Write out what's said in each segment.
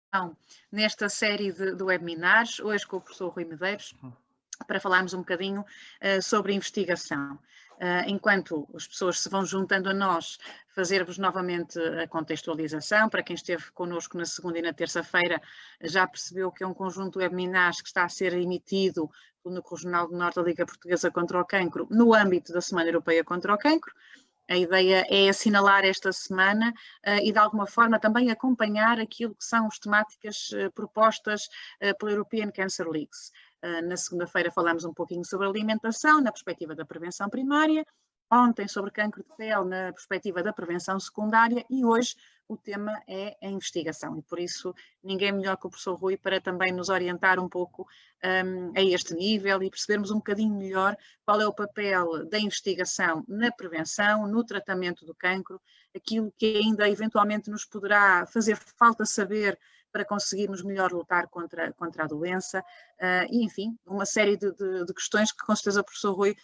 Então, nesta série de webinars, hoje com o professor Rui Medeiros, para falarmos um bocadinho sobre investigação. Enquanto as pessoas se vão juntando a nós, fazer-vos novamente a contextualização. Para quem esteve connosco na segunda e na terça-feira, já percebeu que é um conjunto de webinars que está a ser emitido no Núcleo Regional do Norte da Liga Portuguesa contra o Cancro, no âmbito da Semana Europeia contra o Cancro. A ideia é assinalar esta semana e, de alguma forma, também acompanhar aquilo que são as temáticas propostas pela European Cancer Leagues. Na segunda-feira falámos um pouquinho sobre alimentação, na perspectiva da prevenção primária, ontem sobre cancro de pele, na perspectiva da prevenção secundária, e hoje o tema é a investigação. E por isso ninguém melhor que o professor Rui para também nos orientar um pouco a este nível e percebermos um bocadinho melhor qual é o papel da investigação na prevenção, no tratamento do cancro, aquilo que ainda eventualmente nos poderá fazer falta saber para conseguirmos melhor lutar contra a doença, e enfim, uma série de questões que com certeza o professor Rui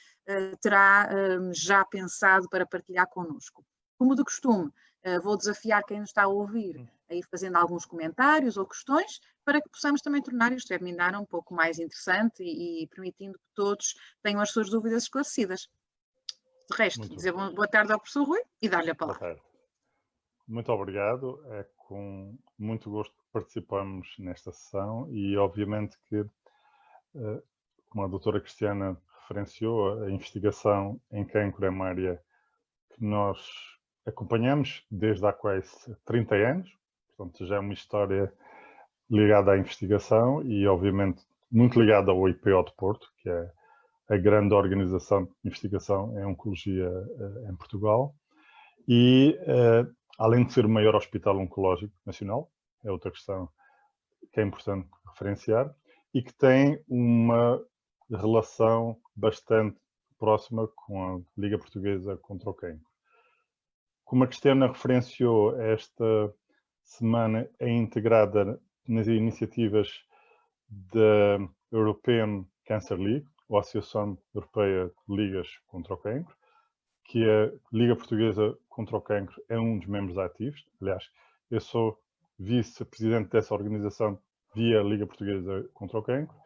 terá já pensado para partilhar connosco. Como de costume, vou desafiar quem nos está a ouvir a ir fazendo alguns comentários ou questões para que possamos também tornar este webinar um pouco mais interessante e permitindo que todos tenham as suas dúvidas esclarecidas. De resto, dizer boa tarde ao professor Rui e dar-lhe a palavra. Boa tarde. Muito obrigado. É com muito gosto que participamos nesta sessão e, obviamente, que, como a doutora Cristiana referenciou, a investigação em cancro é uma área que nós acompanhamos desde há quase 30 anos. Portanto, já é uma história ligada à investigação e, obviamente, muito ligada ao IPO de Porto, que é a grande organização de investigação em oncologia em Portugal. E, além de ser o maior hospital oncológico nacional, é outra questão que é importante referenciar, e que tem uma relação bastante próxima com a Liga Portuguesa contra o Cancro. Como a Cristiana referenciou, esta semana é integrada nas iniciativas da European Cancer League, ou Associação Europeia de Ligas contra o Cancro, que a Liga Portuguesa contra o Cancro é um dos membros ativos. Aliás, eu sou vice-presidente dessa organização via Liga Portuguesa contra o Cancro,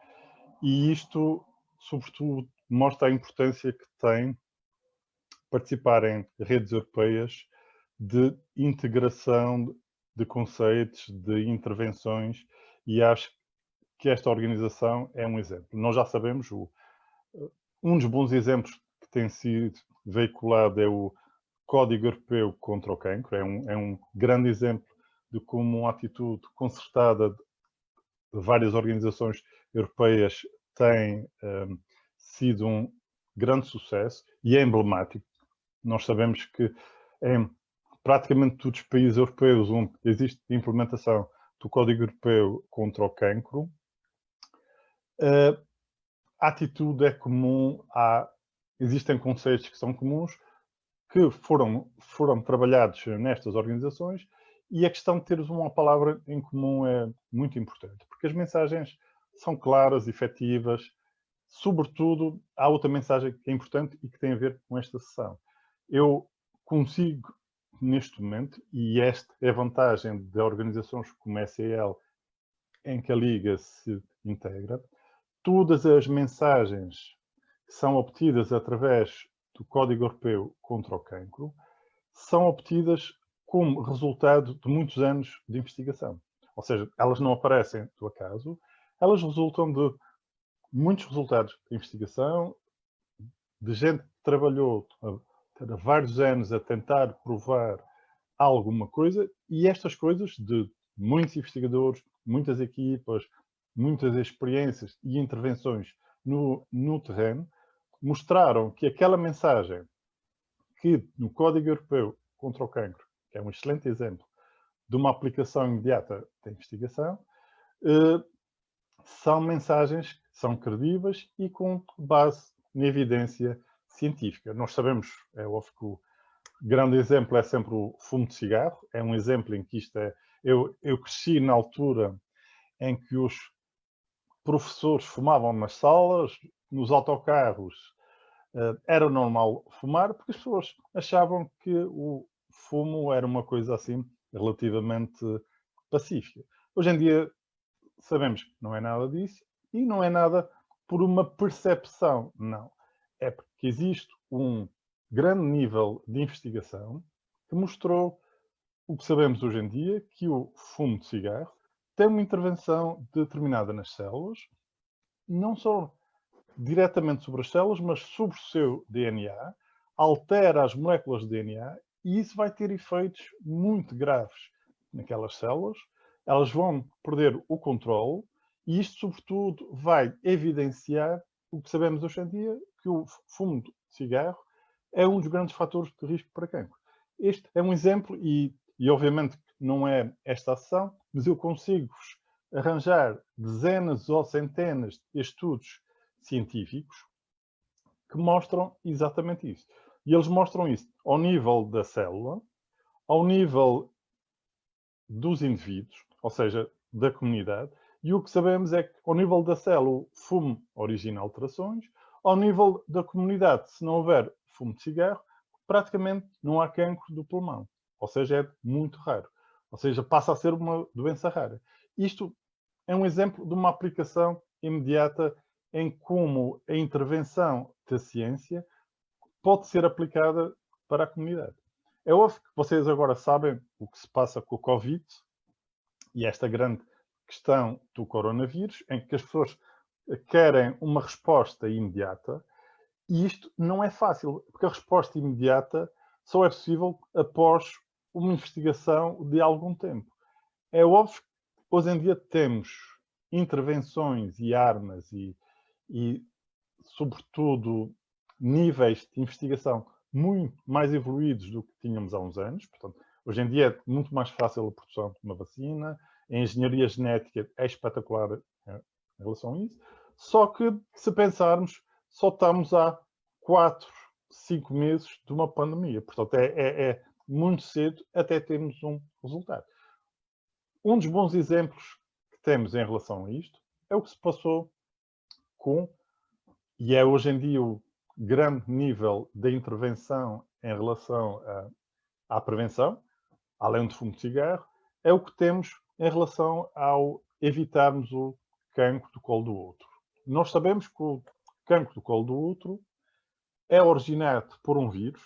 e isto, sobretudo, mostra a importância que tem participar em redes europeias de integração de conceitos, de intervenções, e acho que esta organização é um exemplo. Nós já sabemos, um dos bons exemplos que tem sido veiculado é o Código Europeu contra o Cancro. É um grande exemplo de como uma atitude concertada de várias organizações europeias tem sido um grande sucesso e é emblemático. Nós sabemos que em praticamente todos os países europeus onde existe implementação do Código Europeu contra o Cancro, a atitude é comum, existem conceitos que são comuns, que foram trabalhados nestas organizações, e a questão de teres uma palavra em comum é muito importante, porque as mensagens são claras, efetivas. Sobretudo, há outra mensagem que é importante e que tem a ver com esta sessão. Eu consigo, neste momento, e esta é a vantagem de organizações como a SEL, em que a Liga se integra, todas as mensagens que são obtidas através do Código Europeu contra o Cancro são obtidas como resultado de muitos anos de investigação. Ou seja, elas não aparecem do acaso, elas resultam de muitos resultados de investigação, de gente que trabalhou há vários anos a tentar provar alguma coisa, e estas coisas de muitos investigadores, muitas equipas, muitas experiências e intervenções no terreno, mostraram que aquela mensagem que no Código Europeu contra o Cancro, que é um excelente exemplo de uma aplicação imediata da investigação, são mensagens que são credíveis e com base na evidência científica. Nós sabemos, é óbvio que o grande exemplo é sempre o fumo de cigarro, é um exemplo em que isto é... Eu cresci na altura em que os professores fumavam nas salas, nos autocarros, era normal fumar, porque as pessoas achavam que o fumo era uma coisa assim relativamente pacífica. Hoje em dia sabemos que não é nada disso e não é nada por uma percepção, não. É porque existe um grande nível de investigação que mostrou o que sabemos hoje em dia, que o fumo de cigarro tem uma intervenção determinada nas células, não só diretamente sobre as células, mas sobre o seu DNA, altera as moléculas de DNA e isso vai ter efeitos muito graves naquelas células. Elas vão perder o controle e isto, sobretudo, vai evidenciar o que sabemos hoje em dia, que o fumo de cigarro é um dos grandes fatores de risco para cancro. Este é um exemplo e obviamente não é esta a sessão, mas eu consigo-vos arranjar dezenas ou centenas de estudos científicos que mostram exatamente isso. E eles mostram isso ao nível da célula, ao nível dos indivíduos, ou seja, da comunidade, e o que sabemos é que ao nível da célula o fumo origina alterações, ao nível da comunidade, se não houver fumo de cigarro, praticamente não há cancro do pulmão, ou seja, é muito raro, ou seja, passa a ser uma doença rara. Isto é um exemplo de uma aplicação imediata em como a intervenção da ciência pode ser aplicada para a comunidade. É óbvio que vocês agora sabem o que se passa com o Covid e esta grande questão do coronavírus, em que as pessoas querem uma resposta imediata e isto não é fácil, porque a resposta imediata só é possível após uma investigação de algum tempo. É óbvio que hoje em dia temos intervenções e armas e sobretudo, níveis de investigação muito mais evoluídos do que tínhamos há uns anos. Portanto, hoje em dia é muito mais fácil a produção de uma vacina, a engenharia genética é espetacular em relação a isso. Só que, se pensarmos, só estamos há 4, 5 meses de uma pandemia. Portanto, é muito cedo até termos um resultado. Um dos bons exemplos que temos em relação a isto é o que se passou e é hoje em dia o grande nível de intervenção em relação à prevenção, além do fumo de cigarro, é o que temos em relação ao evitarmos o cancro do colo do útero. Nós sabemos que o cancro do colo do útero é originado por um vírus,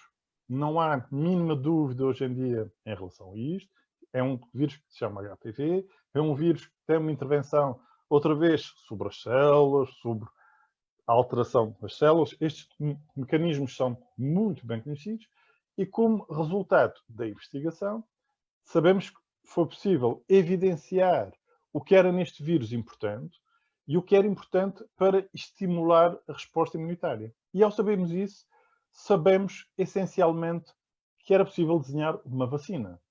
não há mínima dúvida hoje em dia em relação a isto. É um vírus que se chama HPV, é um vírus que tem uma intervenção, outra vez, sobre as células, sobre a alteração das células. Estes mecanismos são muito bem conhecidos e, como resultado da investigação, sabemos que foi possível evidenciar o que era neste vírus importante e o que era importante para estimular a resposta imunitária. E ao sabermos isso, sabemos essencialmente que era possível desenhar uma vacina.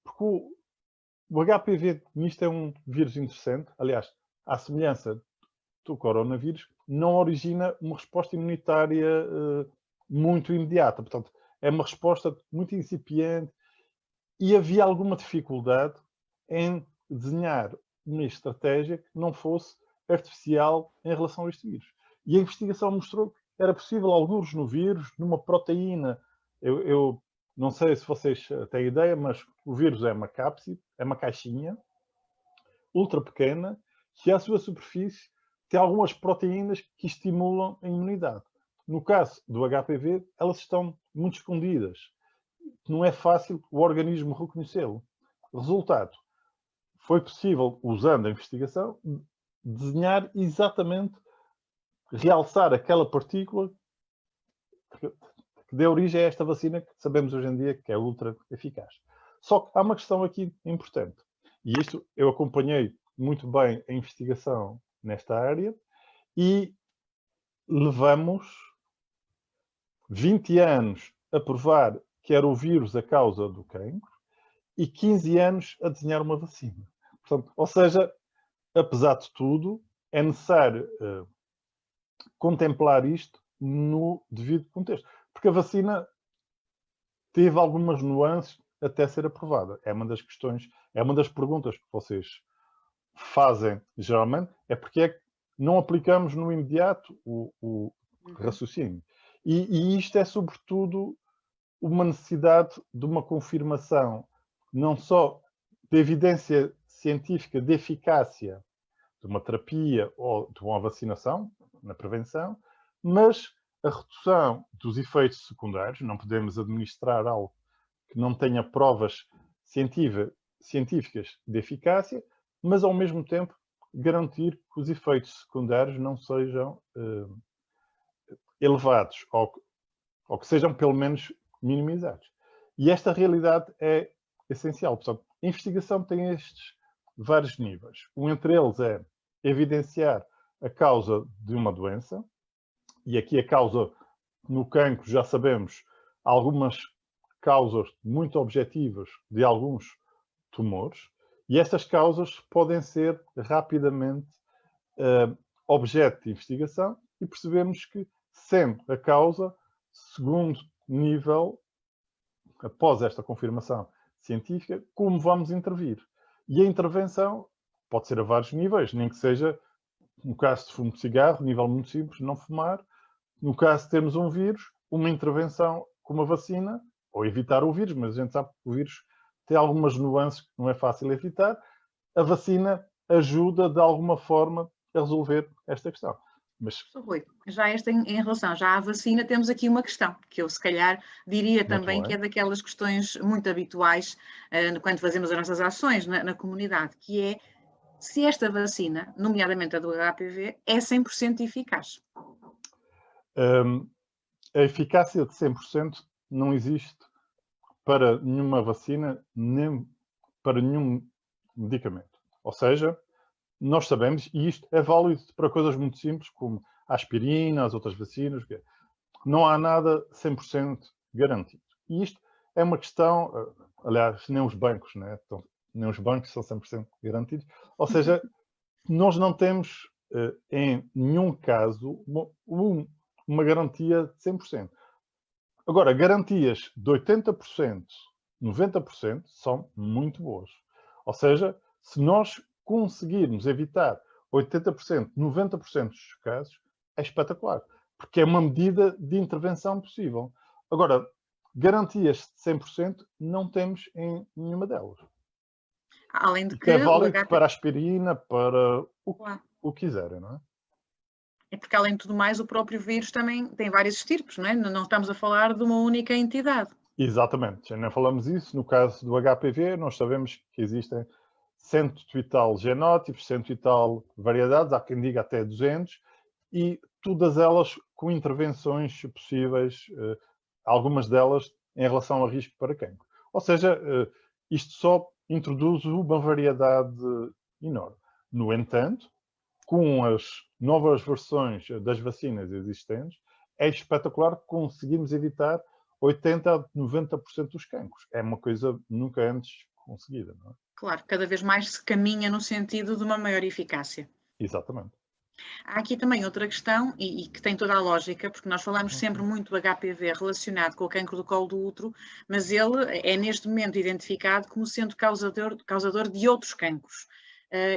Porque o HPV, nisto é um vírus interessante, aliás, à semelhança do coronavírus, não origina uma resposta imunitária muito imediata. Portanto, é uma resposta muito incipiente e havia alguma dificuldade em desenhar uma estratégia que não fosse artificial em relação a este vírus. E a investigação mostrou que era possível, alguns no vírus, numa proteína. Eu não sei se vocês têm ideia, mas o vírus é uma cápside, é uma caixinha ultra pequena, que à sua superfície tem algumas proteínas que estimulam a imunidade. No caso do HPV, elas estão muito escondidas. Não é fácil o organismo reconhecê-lo. Resultado, foi possível, usando a investigação, desenhar exatamente, realçar aquela partícula que deu origem a esta vacina que sabemos hoje em dia que é ultra eficaz. Só que há uma questão aqui importante. E isto eu acompanhei muito bem a investigação nesta área e levamos 20 anos a provar que era o vírus a causa do cancro e 15 anos a desenhar uma vacina. Portanto, ou seja, apesar de tudo, é necessário contemplar isto no devido contexto. Porque a vacina teve algumas nuances até ser aprovada. É uma das questões, é uma das perguntas que vocês fazem geralmente, é porque é que não aplicamos no imediato o raciocínio. E isto é sobretudo uma necessidade de uma confirmação não só de evidência científica de eficácia de uma terapia ou de uma vacinação, na prevenção, mas a redução dos efeitos secundários, não podemos administrar algo que não tenha provas científicas de eficácia, mas ao mesmo tempo garantir que os efeitos secundários não sejam elevados ou que sejam pelo menos minimizados. E esta realidade é essencial. Portanto, a investigação tem estes vários níveis. Um entre eles é evidenciar a causa de uma doença, e aqui a causa no cancro já sabemos algumas causas muito objetivas de alguns tumores, e estas causas podem ser rapidamente objeto de investigação e percebemos que, sendo a causa, segundo nível, após esta confirmação científica, como vamos intervir. E a intervenção pode ser a vários níveis, nem que seja, no caso de fumo de cigarro, nível muito simples, não fumar. No caso de termos um vírus, uma intervenção com uma vacina, ou evitar o vírus, mas a gente sabe que o vírus tem algumas nuances que não é fácil evitar. A vacina ajuda, de alguma forma, a resolver esta questão. Mas... Rui, já em relação já à vacina, temos aqui uma questão, que eu se calhar diria também que é daquelas questões muito habituais quando fazemos as nossas ações na comunidade, que é se esta vacina, nomeadamente a do HPV, é 100% eficaz. A eficácia de 100% não existe para nenhuma vacina, nem para nenhum medicamento. Ou seja, nós sabemos, e isto é válido para coisas muito simples, como a aspirina, as outras vacinas, não há nada 100% garantido. E isto é uma questão, aliás, nem os bancos, né? Então, nem os bancos são 100% garantidos. Ou seja, nós não temos, em nenhum caso, uma garantia de 100%. Agora, garantias de 80%, 90% são muito boas. Ou seja, se nós conseguirmos evitar 80%, 90% dos casos, é espetacular. Porque é uma medida de intervenção possível. Agora, garantias de 100% não temos em nenhuma delas. Além de que é válido para a aspirina, para o que quiserem, não é? É porque, além de tudo mais, o próprio vírus também tem vários estirpes, não é? Não estamos a falar de uma única entidade. Exatamente, já não falamos isso. No caso do HPV, nós sabemos que existem 100 e tal genótipos, 100 e tal variedades, há quem diga até 200, e todas elas com intervenções possíveis, algumas delas em relação a risco para cancro. Ou seja, isto só introduz uma variedade enorme. No entanto, com as novas versões das vacinas existentes, é espetacular que conseguimos evitar 80% a 90% dos cancros. É uma coisa nunca antes conseguida, não é? Claro, cada vez mais se caminha no sentido de uma maior eficácia. Exatamente. Há aqui também outra questão, e que tem toda a lógica, porque nós falamos sempre muito do HPV relacionado com o cancro do colo do útero, mas ele é neste momento identificado como sendo causador de outros cancros.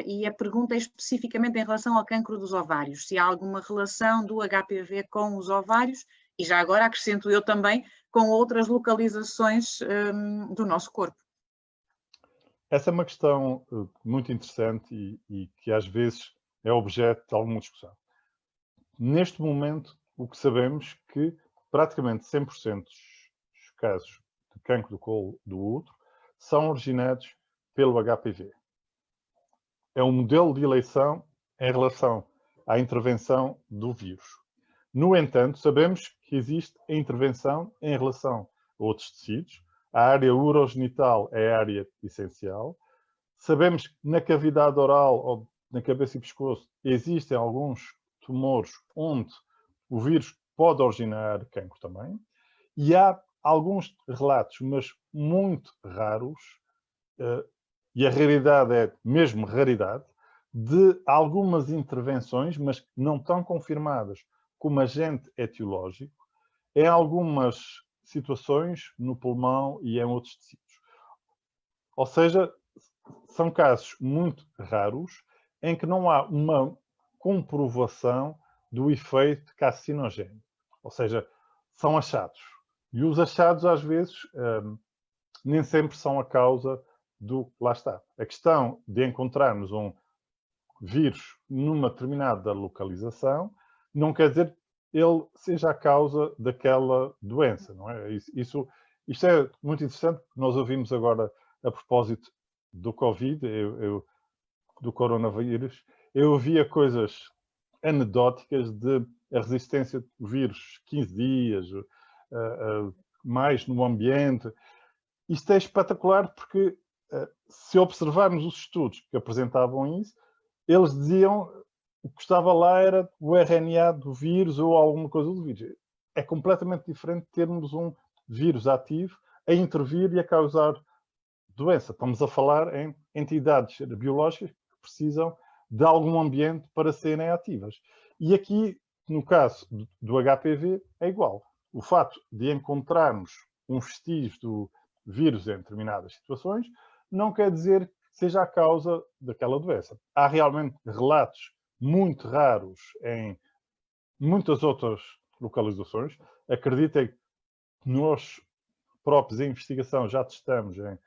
E a pergunta é especificamente em relação ao cancro dos ovários, se há alguma relação do HPV com os ovários, e já agora acrescento eu também, com outras localizações do nosso corpo. Essa é uma questão muito interessante e que às vezes é objeto de alguma discussão. Neste momento, o que sabemos é que praticamente 100% dos casos de cancro do colo do útero são originados pelo HPV. É um modelo de eleição em relação à intervenção do vírus. No entanto, sabemos que existe a intervenção em relação a outros tecidos. A área urogenital é a área essencial. Sabemos que na cavidade oral ou na cabeça e pescoço existem alguns tumores onde o vírus pode originar cancro também. E há alguns relatos, mas muito raros, e a raridade é mesmo raridade, de algumas intervenções, mas não tão confirmadas como agente etiológico, em algumas situações no pulmão e em outros tecidos. Ou seja, são casos muito raros em que não há uma comprovação do efeito carcinogénico. Ou seja, são achados. E os achados, às vezes, nem sempre são a causa lá está. A questão de encontrarmos um vírus numa determinada localização não quer dizer que ele seja a causa daquela doença, não é? Isto é muito interessante, nós ouvimos agora a propósito do Covid, do coronavírus, eu ouvia coisas anedóticas de a resistência do vírus 15 dias, mais no ambiente. Isto é espetacular porque, se observarmos os estudos que apresentavam isso, eles diziam que o que estava lá era o RNA do vírus ou alguma coisa do vírus. É completamente diferente termos um vírus ativo a intervir e a causar doença. Estamos a falar em entidades biológicas que precisam de algum ambiente para serem ativas. E aqui, no caso do HPV, é igual. O fato de encontrarmos um vestígio do vírus em determinadas situações não quer dizer que seja a causa daquela doença. Há realmente relatos muito raros em muitas outras localizações. Acreditem que nós próprios em investigação já testamos em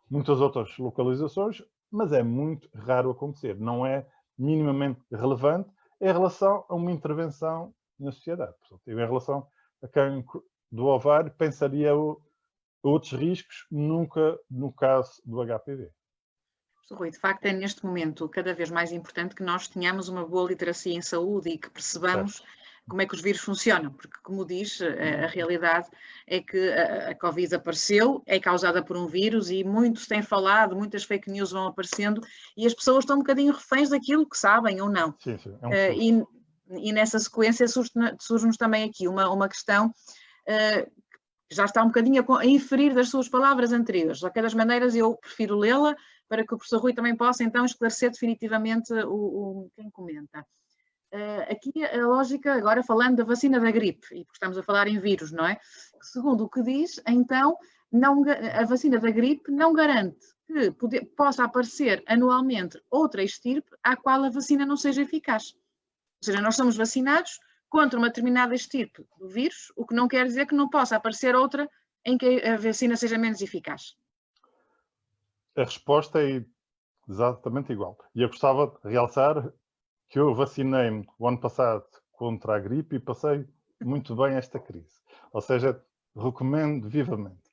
muitas outras localizações, mas é muito raro acontecer. Não é minimamente relevante em relação a uma intervenção na sociedade. Portanto, em relação a cancro do ovário, pensaria outros riscos, nunca no caso do HPV. Rui, de facto é neste momento cada vez mais importante que nós tenhamos uma boa literacia em saúde e que percebamos como é que os vírus funcionam, porque como diz, a realidade é que a Covid apareceu, é causada por um vírus e muito têm falado, muitas fake news vão aparecendo e as pessoas estão um bocadinho reféns daquilo que sabem ou não. Sim, sim. E nessa sequência surge-nos também aqui uma questão que já está um bocadinho a inferir das suas palavras anteriores. De qualquer das maneiras, eu prefiro lê-la para que o professor Rui também possa então esclarecer definitivamente quem comenta. Aqui a lógica, agora falando da vacina da gripe, e porque estamos a falar em vírus, não é? Segundo o que diz, então, a vacina da gripe não garante que possa aparecer anualmente outra estirpe à qual a vacina não seja eficaz. Ou seja, nós somos vacinados contra uma determinada estirpe do vírus, o que não quer dizer que não possa aparecer outra em que a vacina seja menos eficaz. A resposta é exatamente igual. E eu gostava de realçar que eu vacinei-me o ano passado contra a gripe e passei muito bem esta crise. Ou seja, recomendo vivamente.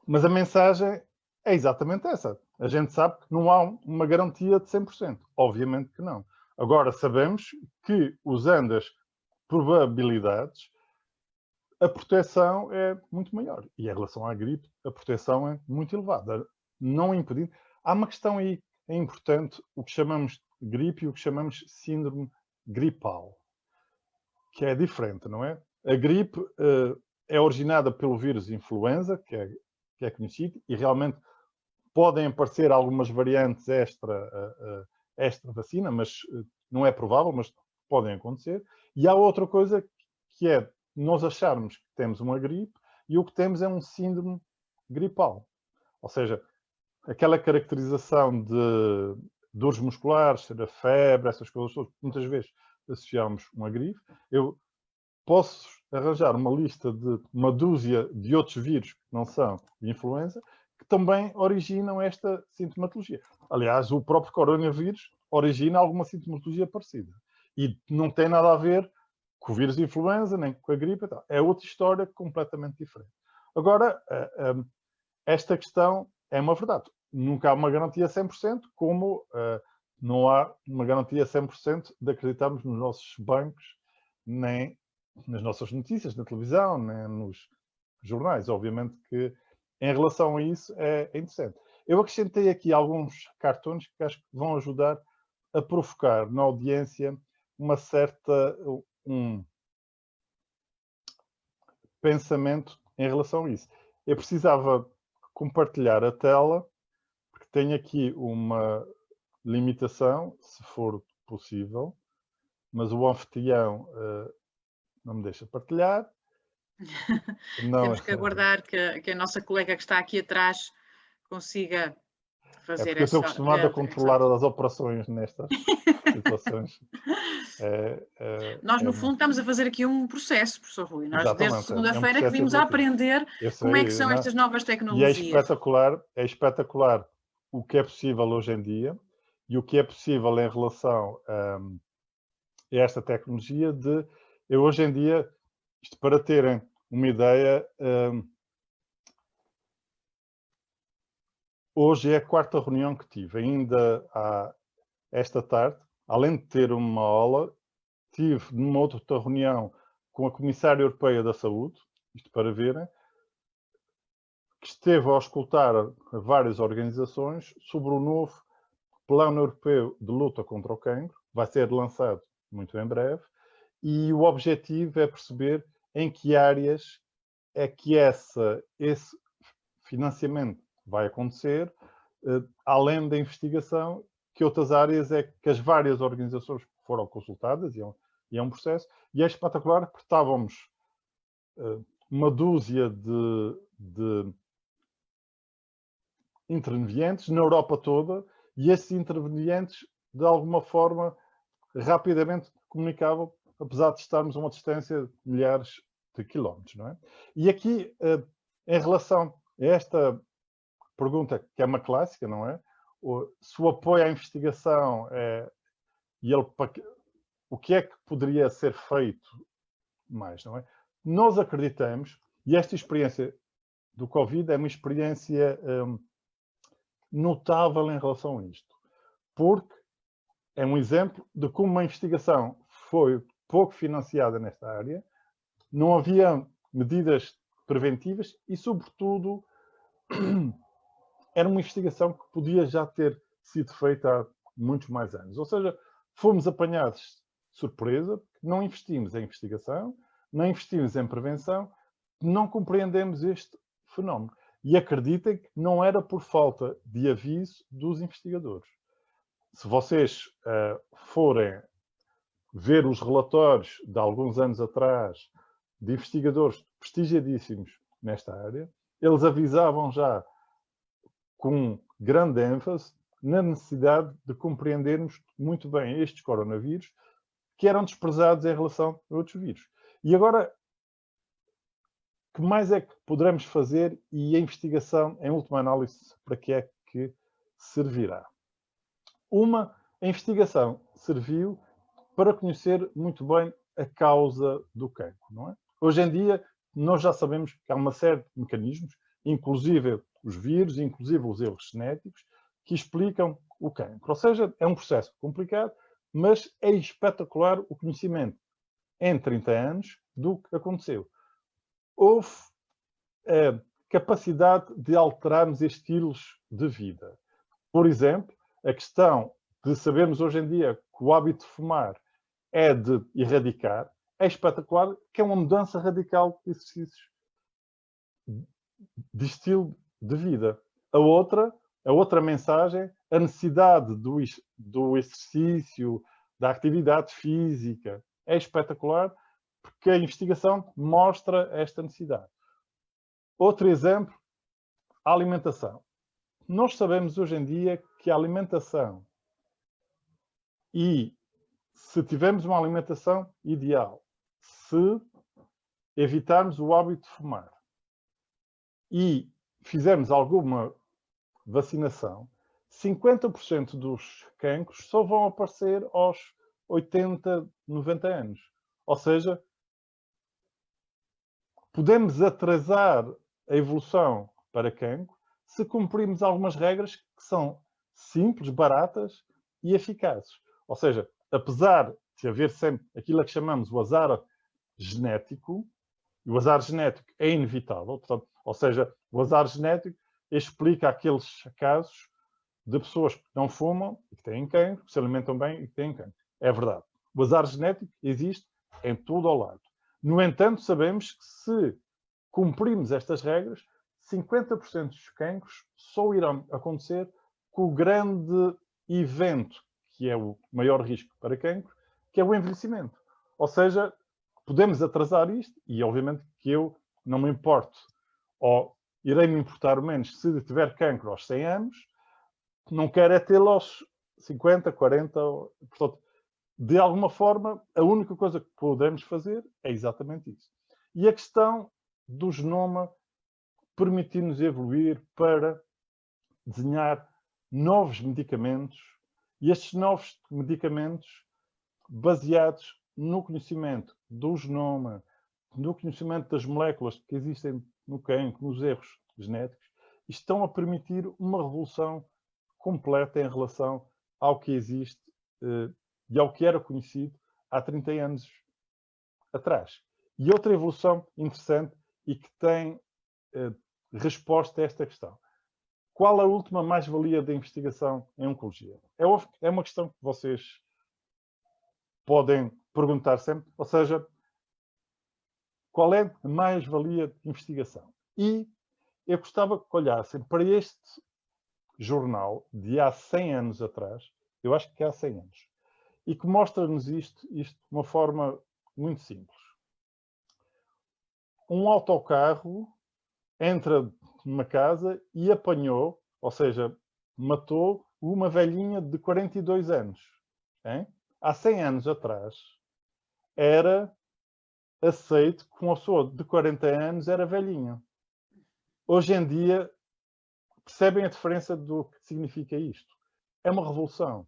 Mas a mensagem é exatamente essa. A gente sabe que não há uma garantia de 100%. Obviamente que não. Agora, sabemos que, usando as probabilidades, a proteção é muito maior. E em relação à gripe, a proteção é muito elevada. Não impedindo. Há uma questão aí importante, o que chamamos de gripe e o que chamamos de síndrome gripal, que é diferente, não é? A gripe é originada pelo vírus influenza, que é conhecido, e realmente podem aparecer algumas variantes extra vacina, mas não é provável, mas podem acontecer. E há outra coisa que é nós acharmos que temos uma gripe e o que temos é um síndrome gripal. Ou seja, aquela caracterização de dores musculares, da febre, essas coisas, muitas vezes associamos uma gripe. Eu posso arranjar uma lista de uma dúzia de outros vírus que não são de influenza, que também originam esta sintomatologia. Aliás, o próprio coronavírus origina alguma sintomatologia parecida. E não tem nada a ver com o vírus de influenza, nem com a gripe. É outra história completamente diferente. Agora, esta questão é uma verdade. Nunca há uma garantia 100%, como não há uma garantia 100% de acreditarmos nos nossos bancos, nem nas nossas notícias, na televisão, nem nos jornais. Obviamente que, em relação a isso, é interessante. Eu acrescentei aqui alguns cartões que acho que vão ajudar a provocar na audiência uma certa pensamento em relação a isso. Eu precisava compartilhar a tela, porque tenho aqui uma limitação, se for possível, mas o anfitrião não me deixa partilhar. Não, temos que aguardar que a nossa colega que está aqui atrás consiga fazer eu estou acostumado a controlar as operações nestas situações. Nós, no fundo, estamos a fazer aqui um processo, professor Rui. Nós, desde segunda-feira, que vimos a aprender como é que são estas novas tecnologias. E é espetacular o que é possível hoje em dia e o que é possível em relação a esta tecnologia eu hoje em dia, isto para terem uma ideia, hoje é a 4ª reunião que tive, ainda esta tarde, além de ter uma aula, tive numa outra reunião com a Comissária Europeia da Saúde, isto para verem, que esteve a auscultar várias organizações sobre o novo Plano Europeu de Luta contra o Cancro, vai ser lançado muito em breve, e o objetivo é perceber em que áreas é que esse financiamento vai acontecer, além da investigação, que outras áreas é que as várias organizações foram consultadas, e é um processo, e é espetacular porque estávamos uma dúzia de intervenientes na Europa toda, e esses intervenientes, de alguma forma, rapidamente comunicavam, apesar de estarmos a uma distância de milhares de quilómetros, não é? E aqui, em relação a esta pergunta, que é uma clássica, não é? Se o apoio à investigação o que é que poderia ser feito mais, não é? Nós acreditamos, e esta experiência do Covid é uma experiência notável em relação a isto, porque é um exemplo de como a investigação foi pouco financiada nesta área, não havia medidas preventivas e, sobretudo, era uma investigação que podia já ter sido feita há muitos mais anos. Ou seja, fomos apanhados de surpresa, porque não investimos em investigação, não investimos em prevenção, não compreendemos este fenómeno. E acreditem que não era por falta de aviso dos investigadores. Se vocês forem ver os relatórios de alguns anos atrás de investigadores prestigiadíssimos nesta área, eles avisavam já com grande ênfase na necessidade de compreendermos muito bem estes coronavírus que eram desprezados em relação a outros vírus. E agora, que mais é que poderemos fazer e a investigação, em última análise, para que é que servirá? A investigação serviu para conhecer muito bem a causa do cancro, não é? Hoje em dia, nós já sabemos que há uma série de mecanismos, inclusive os vírus, inclusive os erros genéticos, que explicam o cancro. Ou seja, é um processo complicado, mas é espetacular o conhecimento em 30 anos do que aconteceu. Houve a capacidade de alterarmos estilos de vida. Por exemplo, a questão de sabermos hoje em dia que o hábito de fumar é de erradicar, é espetacular, que é uma mudança radical de exercícios, de estilo de vida. A outra mensagem, a necessidade do exercício, da atividade física, é espetacular, porque a investigação mostra esta necessidade. Outro exemplo, a alimentação. Nós sabemos hoje em dia que a alimentação, e se tivermos uma alimentação ideal, se evitarmos o hábito de fumar e fizermos alguma vacinação, 50% dos cancros só vão aparecer aos 80, 90 anos. Ou seja, podemos atrasar a evolução para cancro se cumprirmos algumas regras que são simples, baratas e eficazes. Ou seja, apesar de haver sempre aquilo a que chamamos o azar genético, e o azar genético é inevitável, portanto, ou seja, o azar genético explica aqueles casos de pessoas que não fumam e que têm cancro, que se alimentam bem e que têm cancro. É verdade. O azar genético existe em todo ao lado. No entanto, sabemos que se cumprirmos estas regras, 50% dos cancros só irão acontecer com o grande evento, que é o maior risco para cancro, que é o envelhecimento. Ou seja, podemos atrasar isto, e obviamente que eu não me importo, ou irei me importar menos se tiver cancro aos 100 anos, não quero é tê-lo aos 50, 40, portanto, de alguma forma, a única coisa que podemos fazer é exatamente isso. E a questão do genoma permitir-nos evoluir para desenhar novos medicamentos, e estes novos medicamentos baseados no conhecimento do genoma, no conhecimento das moléculas que existem no cancro, nos erros genéticos, estão a permitir uma revolução completa em relação ao que existe e ao que era conhecido há 30 anos atrás. E outra evolução interessante e que tem resposta a esta questão. Qual a última mais-valia da investigação em oncologia? É uma questão que vocês podem perguntar sempre, ou seja, qual é a mais-valia de investigação? E eu gostava que olhassem para este jornal de há 100 anos atrás, eu acho que há 100 anos, e que mostra-nos isto de uma forma muito simples. Um autocarro entra numa casa e apanhou, ou seja, matou uma velhinha de 42 anos. Hein? Há 100 anos atrás, era aceito que uma pessoa de 40 anos era velhinha. Hoje em dia, percebem a diferença do que significa isto? É uma revolução.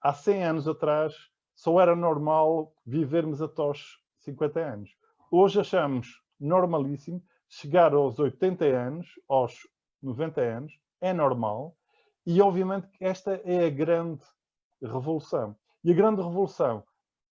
Há 100 anos atrás, só era normal vivermos até aos 50 anos. Hoje achamos normalíssimo chegar aos 80 anos, aos 90 anos, é normal. E, obviamente, que esta é a grande revolução. E a grande revolução,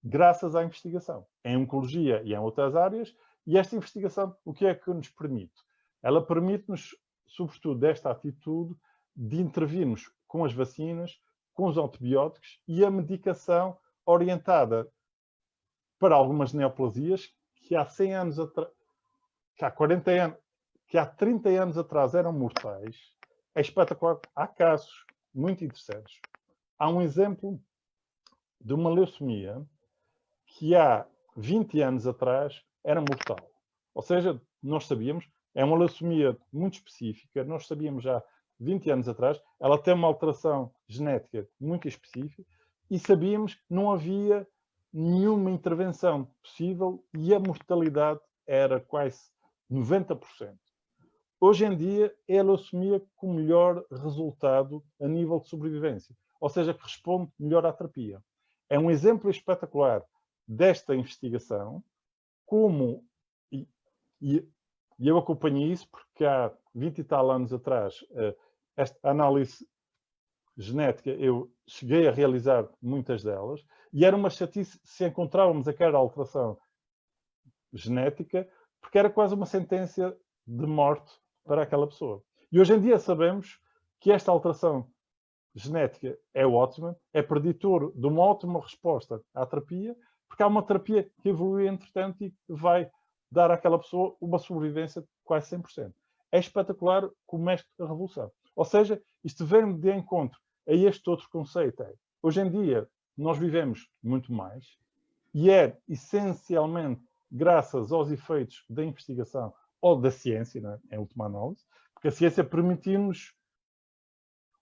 graças à investigação, em oncologia e em outras áreas. E esta investigação, o que é que nos permite? Ela permite-nos, sobretudo, esta atitude de intervirmos com as vacinas, com os antibióticos e a medicação orientada para algumas neoplasias que há 100 anos atrás, que há 40 anos, que há 30 anos atrás eram mortais. É espetacular. Há casos muito interessantes. Há um exemplo de uma leucemia que há 20 anos atrás era mortal. Ou seja, nós sabíamos, é uma leucemia muito específica, nós sabíamos já 20 anos atrás, ela tem uma alteração genética muito específica e sabíamos que não havia nenhuma intervenção possível e a mortalidade era quase 90%. Hoje em dia é a leucemia com melhor resultado a nível de sobrevivência, ou seja, que responde melhor à terapia. É um exemplo espetacular desta investigação, como, e eu acompanhei isso porque há 20 e tal anos atrás, esta análise genética, eu cheguei a realizar muitas delas, e era uma chatice se encontrávamos aquela alteração genética, porque era quase uma sentença de morte para aquela pessoa. E hoje em dia sabemos que esta alteração genética é ótima, é preditor de uma ótima resposta à terapia, porque há uma terapia que evolui entretanto e que vai dar àquela pessoa uma sobrevivência de quase 100%. É espetacular como esta revolução. Ou seja, isto vem de encontro a este outro conceito. Hoje em dia, nós vivemos muito mais e é essencialmente graças aos efeitos da investigação ou da ciência, não é? Em última análise, porque a ciência permite-nos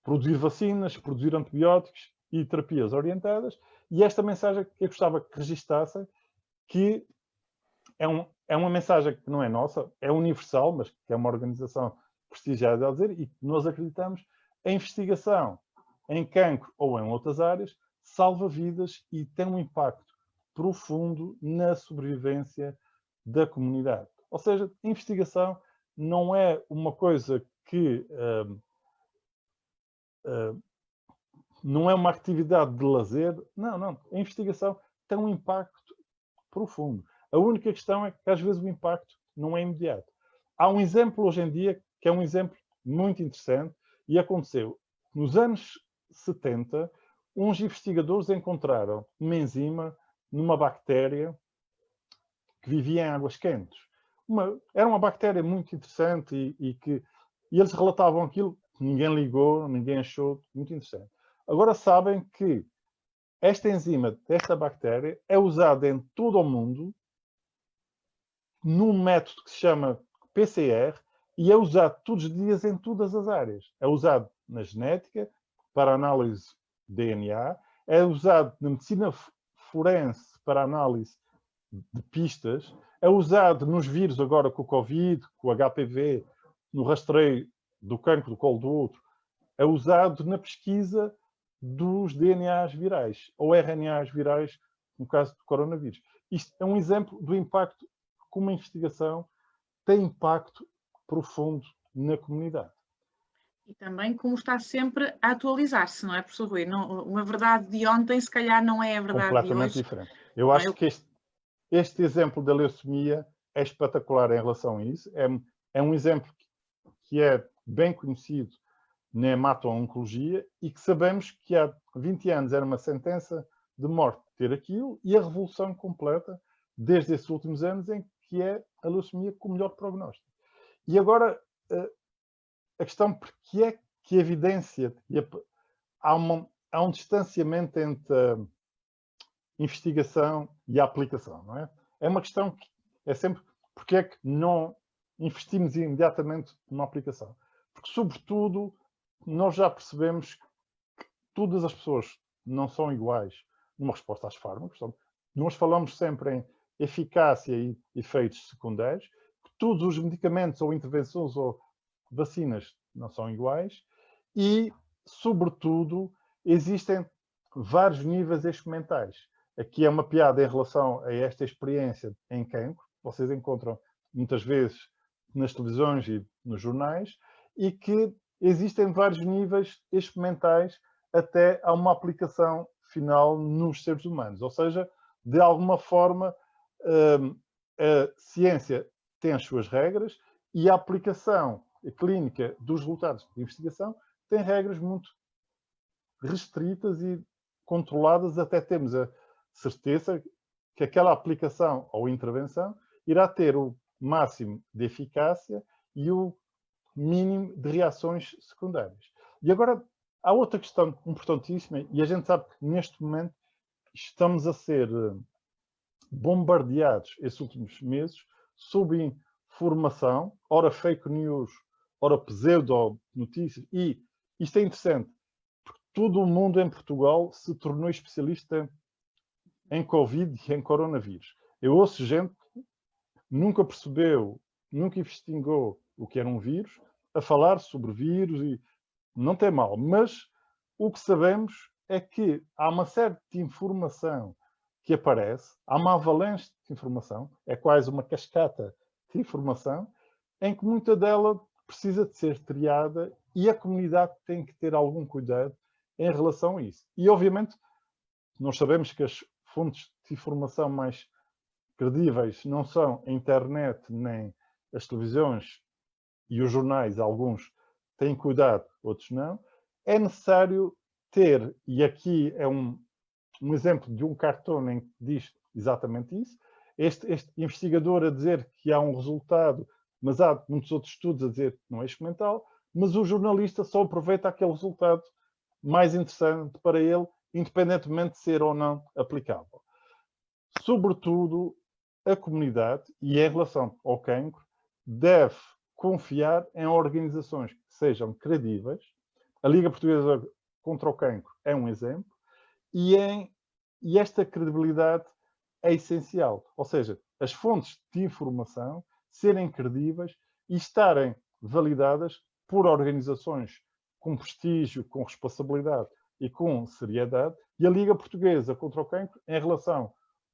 produzir vacinas, produzir antibióticos e terapias orientadas, e esta mensagem que eu gostava que registassem, que é uma mensagem que não é nossa, é universal, mas que é uma organização prestigiada a dizer, e que nós acreditamos, a investigação em cancro ou em outras áreas salva vidas e tem um impacto profundo na sobrevivência da comunidade. Ou seja, a investigação não é uma coisa que não é uma atividade de lazer. Não. A investigação tem um impacto profundo. A única questão é que às vezes o impacto não é imediato. Há um exemplo hoje em dia que é um exemplo muito interessante e aconteceu nos anos 70, uns investigadores encontraram uma enzima numa bactéria que vivia em águas quentes. Era uma bactéria muito interessante e eles relatavam aquilo, ninguém ligou, ninguém achou, muito interessante. Agora sabem que esta enzima desta bactéria é usada em todo o mundo num método que se chama PCR e é usado todos os dias em todas as áreas. É usado na genética, para análise de DNA, é usado na medicina forense para análise de pistas, é usado nos vírus agora com o Covid, com o HPV, no rastreio do cancro do colo do útero, é usado na pesquisa dos DNAs virais, ou RNAs virais, no caso do coronavírus. Isto é um exemplo do impacto que uma investigação tem impacto profundo na comunidade. E também como está sempre a atualizar-se, não é, professor Rui? Não, uma verdade de ontem, se calhar, não é a verdade de Completamente hoje. diferente. Eu acho que este exemplo da leucemia é espetacular em relação a isso. É um exemplo que é bem conhecido na hemato-oncologia e que sabemos que há 20 anos era uma sentença de morte ter aquilo, e a revolução completa desde esses últimos anos em que é a leucemia com o melhor prognóstico. E agora, a questão, porque é que a evidência, há um distanciamento entre a investigação e a aplicação, não é? É uma questão que é sempre, porque é que não investimos imediatamente numa aplicação? Porque, sobretudo, nós já percebemos que todas as pessoas não são iguais numa resposta aos fármacos. Então, nós falamos sempre em eficácia e efeitos secundários, que todos os medicamentos ou intervenções ou vacinas não são iguais e, sobretudo, existem vários níveis experimentais. Aqui é uma piada em relação a esta experiência em cancro, vocês encontram muitas vezes nas televisões e nos jornais, e que existem vários níveis experimentais até a uma aplicação final nos seres humanos. Ou seja, de alguma forma, a ciência tem as suas regras e a aplicação clínica dos resultados de investigação tem regras muito restritas e controladas, até termos a certeza que aquela aplicação ou intervenção irá ter o máximo de eficácia e o mínimo de reações secundárias. E agora, há outra questão importantíssima, e a gente sabe que neste momento estamos a ser bombardeados esses últimos meses sob informação, ora fake news, ora pseudo-notícias, e isto é interessante, porque todo o mundo em Portugal se tornou especialista em Covid e em coronavírus. Eu ouço gente que nunca percebeu, nunca investigou o que era um vírus, a falar sobre vírus, e não tem mal, mas o que sabemos é que há uma série de informação que aparece, há uma avalanche de informação, é quase uma cascata de informação, em que muita dela precisa de ser triada e a comunidade tem que ter algum cuidado em relação a isso. E, obviamente, nós sabemos que as fontes de informação mais credíveis não são a internet nem as televisões e os jornais, alguns têm cuidado, outros não. É necessário ter, e aqui é um exemplo de um cartoon em que diz exatamente isso, este investigador a dizer que há um resultado, mas há muitos outros estudos a dizer que não é experimental, mas o jornalista só aproveita aquele resultado mais interessante para ele, independentemente de ser ou não aplicável. Sobretudo, a comunidade, e em relação ao cancro, deve confiar em organizações que sejam credíveis. A Liga Portuguesa contra o Cancro é um exemplo, e esta credibilidade é essencial. Ou seja, as fontes de informação serem credíveis e estarem validadas por organizações com prestígio, com responsabilidade e com seriedade. E a Liga Portuguesa contra o Cancro, em relação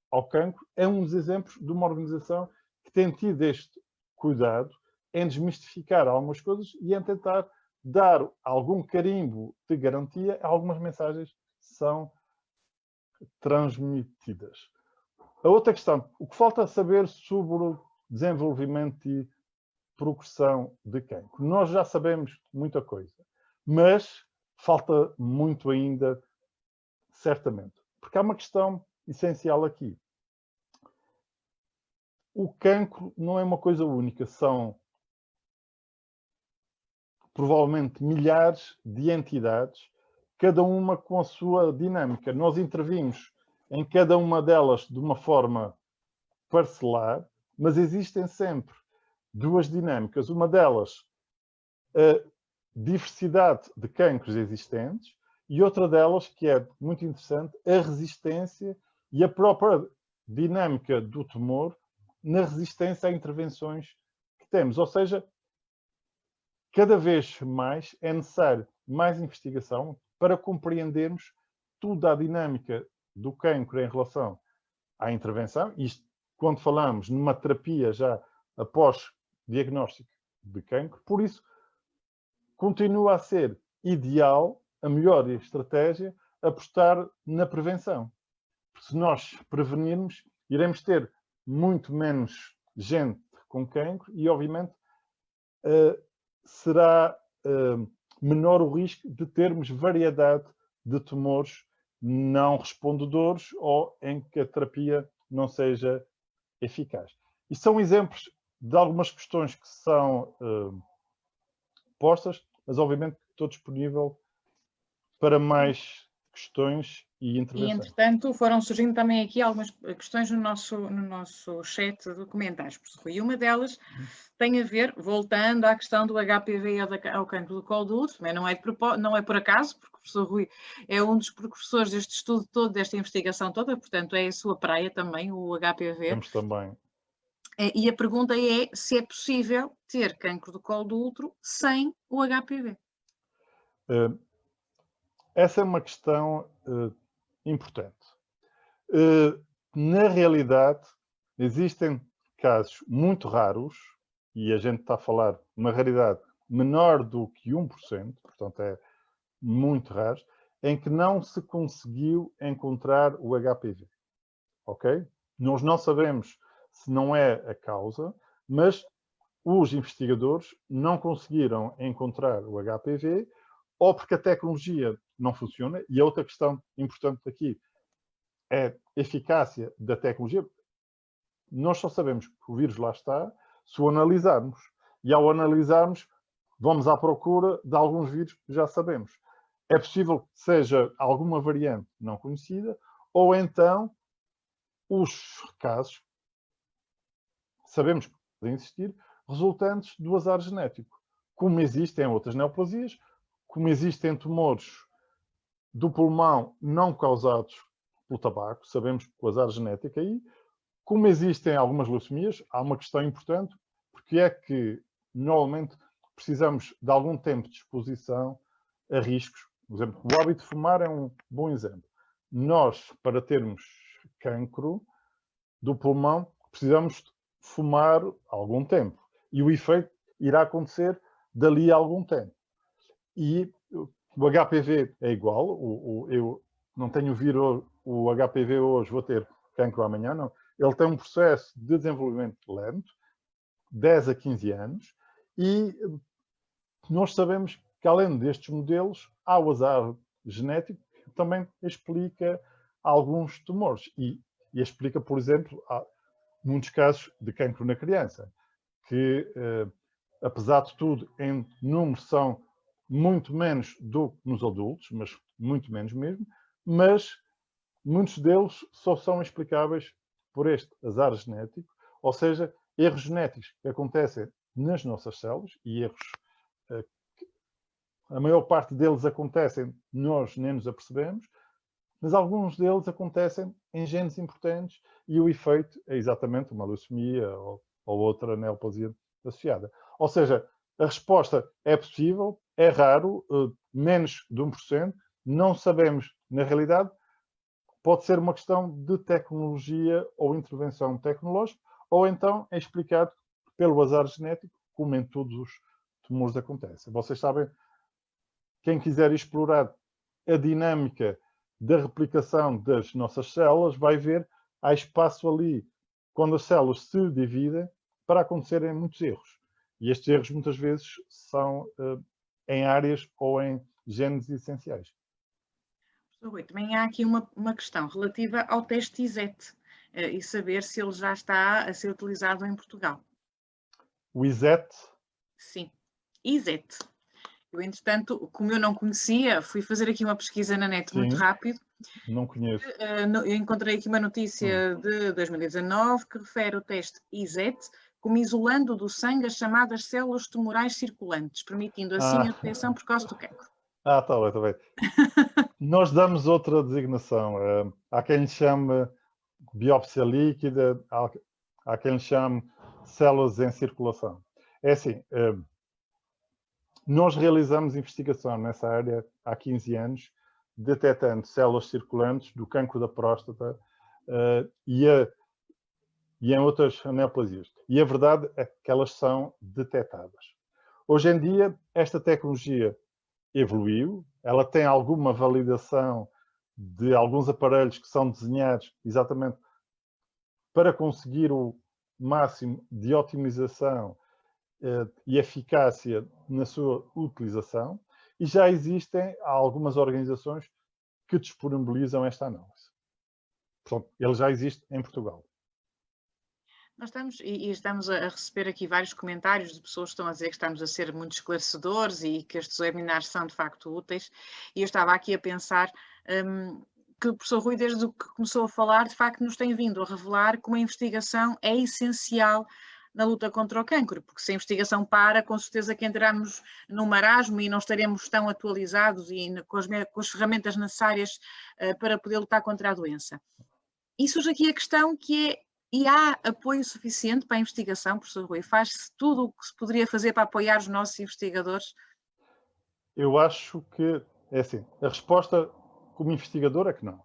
ao cancro, é um dos exemplos de uma organização que tem tido este cuidado em desmistificar algumas coisas e em tentar dar algum carimbo de garantia a algumas mensagens que são transmitidas. A outra questão, o que falta saber sobre o desenvolvimento e progressão de cancro? Nós já sabemos muita coisa, mas falta muito ainda, certamente. Porque há uma questão essencial aqui. O cancro não é uma coisa única, são provavelmente milhares de entidades, cada uma com a sua dinâmica. Nós intervimos em cada uma delas de uma forma parcelar, mas existem sempre duas dinâmicas. Uma delas, a diversidade de cancros existentes, e outra delas, que é muito interessante, a resistência e a própria dinâmica do tumor na resistência a intervenções que temos. Ou seja, cada vez mais é necessário mais investigação para compreendermos toda a dinâmica do cancro em relação à intervenção. Isto quando falamos numa terapia já após diagnóstico de cancro. Por isso, continua a ser ideal, a melhor estratégia, apostar na prevenção. Se nós prevenirmos, iremos ter muito menos gente com cancro e, obviamente, será menor o risco de termos variedade de tumores não respondedores ou em que a terapia não seja eficaz. E são exemplos de algumas questões que são postas, mas obviamente estou disponível para mais questões e intervenções. E, entretanto, foram surgindo também aqui algumas questões no nosso chat de comentários, professor Rui. E uma delas tem a ver, voltando à questão do HPV e ao cancro do colo do útero, não é por acaso, porque o professor Rui é um dos precursores deste estudo todo, desta investigação toda, portanto é a sua praia também, o HPV. Temos também. E a pergunta é se é possível ter cancro do colo do útero sem o HPV. Essa é uma questão importante. Na realidade, existem casos muito raros, e a gente está a falar de uma raridade menor do que 1%, portanto é muito raro, em que não se conseguiu encontrar o HPV. Ok? Nós não sabemos se não é a causa, mas os investigadores não conseguiram encontrar o HPV, ou porque a tecnologia não funciona, e a outra questão importante aqui é a eficácia da tecnologia. Nós só sabemos que o vírus lá está se o analisarmos. E ao analisarmos, vamos à procura de alguns vírus que já sabemos. É possível que seja alguma variante não conhecida, ou então os casos, sabemos que podem existir, resultantes do azar genético. Como existem outras neoplasias, como existem tumores do pulmão não causados pelo tabaco, sabemos que o azar genético aí, como existem algumas leucemias, há uma questão importante, porque é que normalmente precisamos de algum tempo de exposição a riscos. Por exemplo, o hábito de fumar é um bom exemplo. Nós, para termos cancro do pulmão, precisamos fumar algum tempo. E o efeito irá acontecer dali a algum tempo. E o HPV é igual. Eu não tenho o HPV hoje, vou ter cancro amanhã, não. Ele tem um processo de desenvolvimento lento, 10 a 15 anos, e nós sabemos que, além destes modelos, há o azar genético que também explica alguns tumores. E explica, por exemplo, há muitos casos de cancro na criança, que, apesar de tudo, em números são muito menos do que nos adultos, mas muito menos mesmo, mas muitos deles só são explicáveis por este azar genético, ou seja, erros genéticos que acontecem nas nossas células, e erros, a maior parte deles acontecem, nós nem nos apercebemos, mas alguns deles acontecem em genes importantes e o efeito é exatamente uma leucemia ou outra neoplasia associada. Ou seja, a resposta é possível, é raro, menos de 1%, não sabemos na realidade, pode ser uma questão de tecnologia ou intervenção tecnológica, ou então é explicado pelo azar genético, como em todos os tumores acontece. Vocês sabem, quem quiser explorar a dinâmica da replicação das nossas células, vai ver, há espaço ali, quando as células se dividem, para acontecerem muitos erros. E estes erros, muitas vezes, são em áreas ou em genes essenciais. Rui, também há aqui uma questão relativa ao teste ISET e saber se ele já está a ser utilizado em Portugal. O ISET? Sim, ISET. Eu, entretanto, como eu não conhecia, fui fazer aqui uma pesquisa na net. Sim, muito rápido. Não conheço. Eu encontrei aqui uma notícia de 2019 que refere o teste ISET como isolando do sangue as chamadas células tumorais circulantes, permitindo assim a detecção precoce do cancro. Está bem, está bem. Nós damos outra designação. Há quem lhe chame biópsia líquida, há quem lhe chame células em circulação. É assim, nós realizamos investigação nessa área há 15 anos, detectando células circulantes do cancro da próstata e em outras neoplasias. E a verdade é que elas são detectadas. Hoje em dia, esta tecnologia evoluiu, ela tem alguma validação de alguns aparelhos que são desenhados exatamente para conseguir o máximo de otimização e eficácia na sua utilização, e já existem algumas organizações que disponibilizam esta análise. Portanto, ele já existe em Portugal. Nós estamos a receber aqui vários comentários de pessoas que estão a dizer que estamos a ser muito esclarecedores e que estes webinars são de facto úteis, e eu estava aqui a pensar que o professor Rui, desde que começou a falar, de facto nos tem vindo a revelar que uma investigação é essencial na luta contra o cancro, porque se a investigação para, com certeza que entramos num marasmo e não estaremos tão atualizados e com as ferramentas necessárias para poder lutar contra a doença. E surge aqui a questão que é: e há apoio suficiente para a investigação, professor Rui? Faz-se tudo o que se poderia fazer para apoiar os nossos investigadores? Eu acho que, é assim, a resposta como investigador é que não.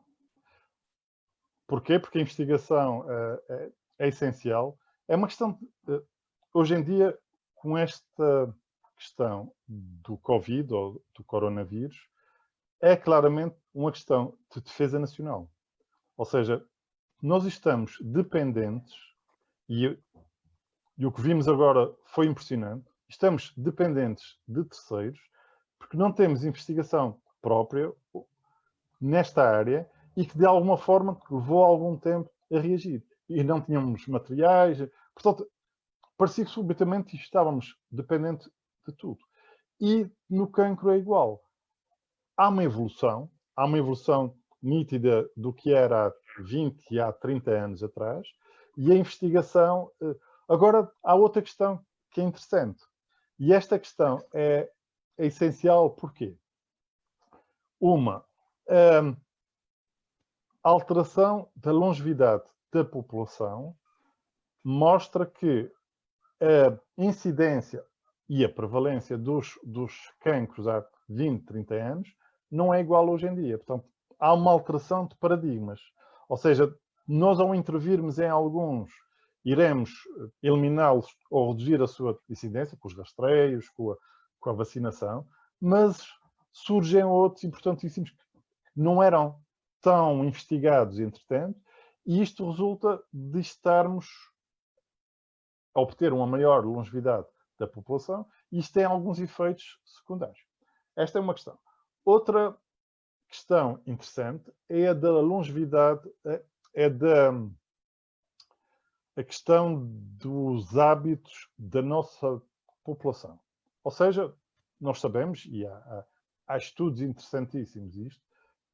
Porquê? Porque a investigação é essencial. É uma questão, hoje em dia, com esta questão do Covid ou do coronavírus, é claramente uma questão de defesa nacional. Ou seja, nós estamos dependentes, e o que vimos agora foi impressionante, estamos dependentes de terceiros, porque não temos investigação própria nesta área e que de alguma forma levou algum tempo a reagir. E não tínhamos materiais, portanto, parecia que subitamente estávamos dependentes de tudo. E no cancro é igual. Há uma evolução nítida do que era há 20 e há 30 anos atrás, e a investigação... Agora, há outra questão que é interessante, e esta questão é essencial. Porquê? Uma, a alteração da longevidade da população mostra que a incidência e a prevalência dos cancros há 20, 30 anos não é igual hoje em dia. Portanto, há uma alteração de paradigmas. Ou seja, nós ao intervirmos em alguns, iremos eliminá-los ou reduzir a sua incidência com os rastreios, com a vacinação, mas surgem outros importantíssimos que não eram tão investigados, entretanto, e isto resulta de estarmos a obter uma maior longevidade da população, e isto tem alguns efeitos secundários. Esta é uma questão. Outra questão interessante é a da longevidade, a questão dos hábitos da nossa população. Ou seja, nós sabemos, e há estudos interessantíssimos isto,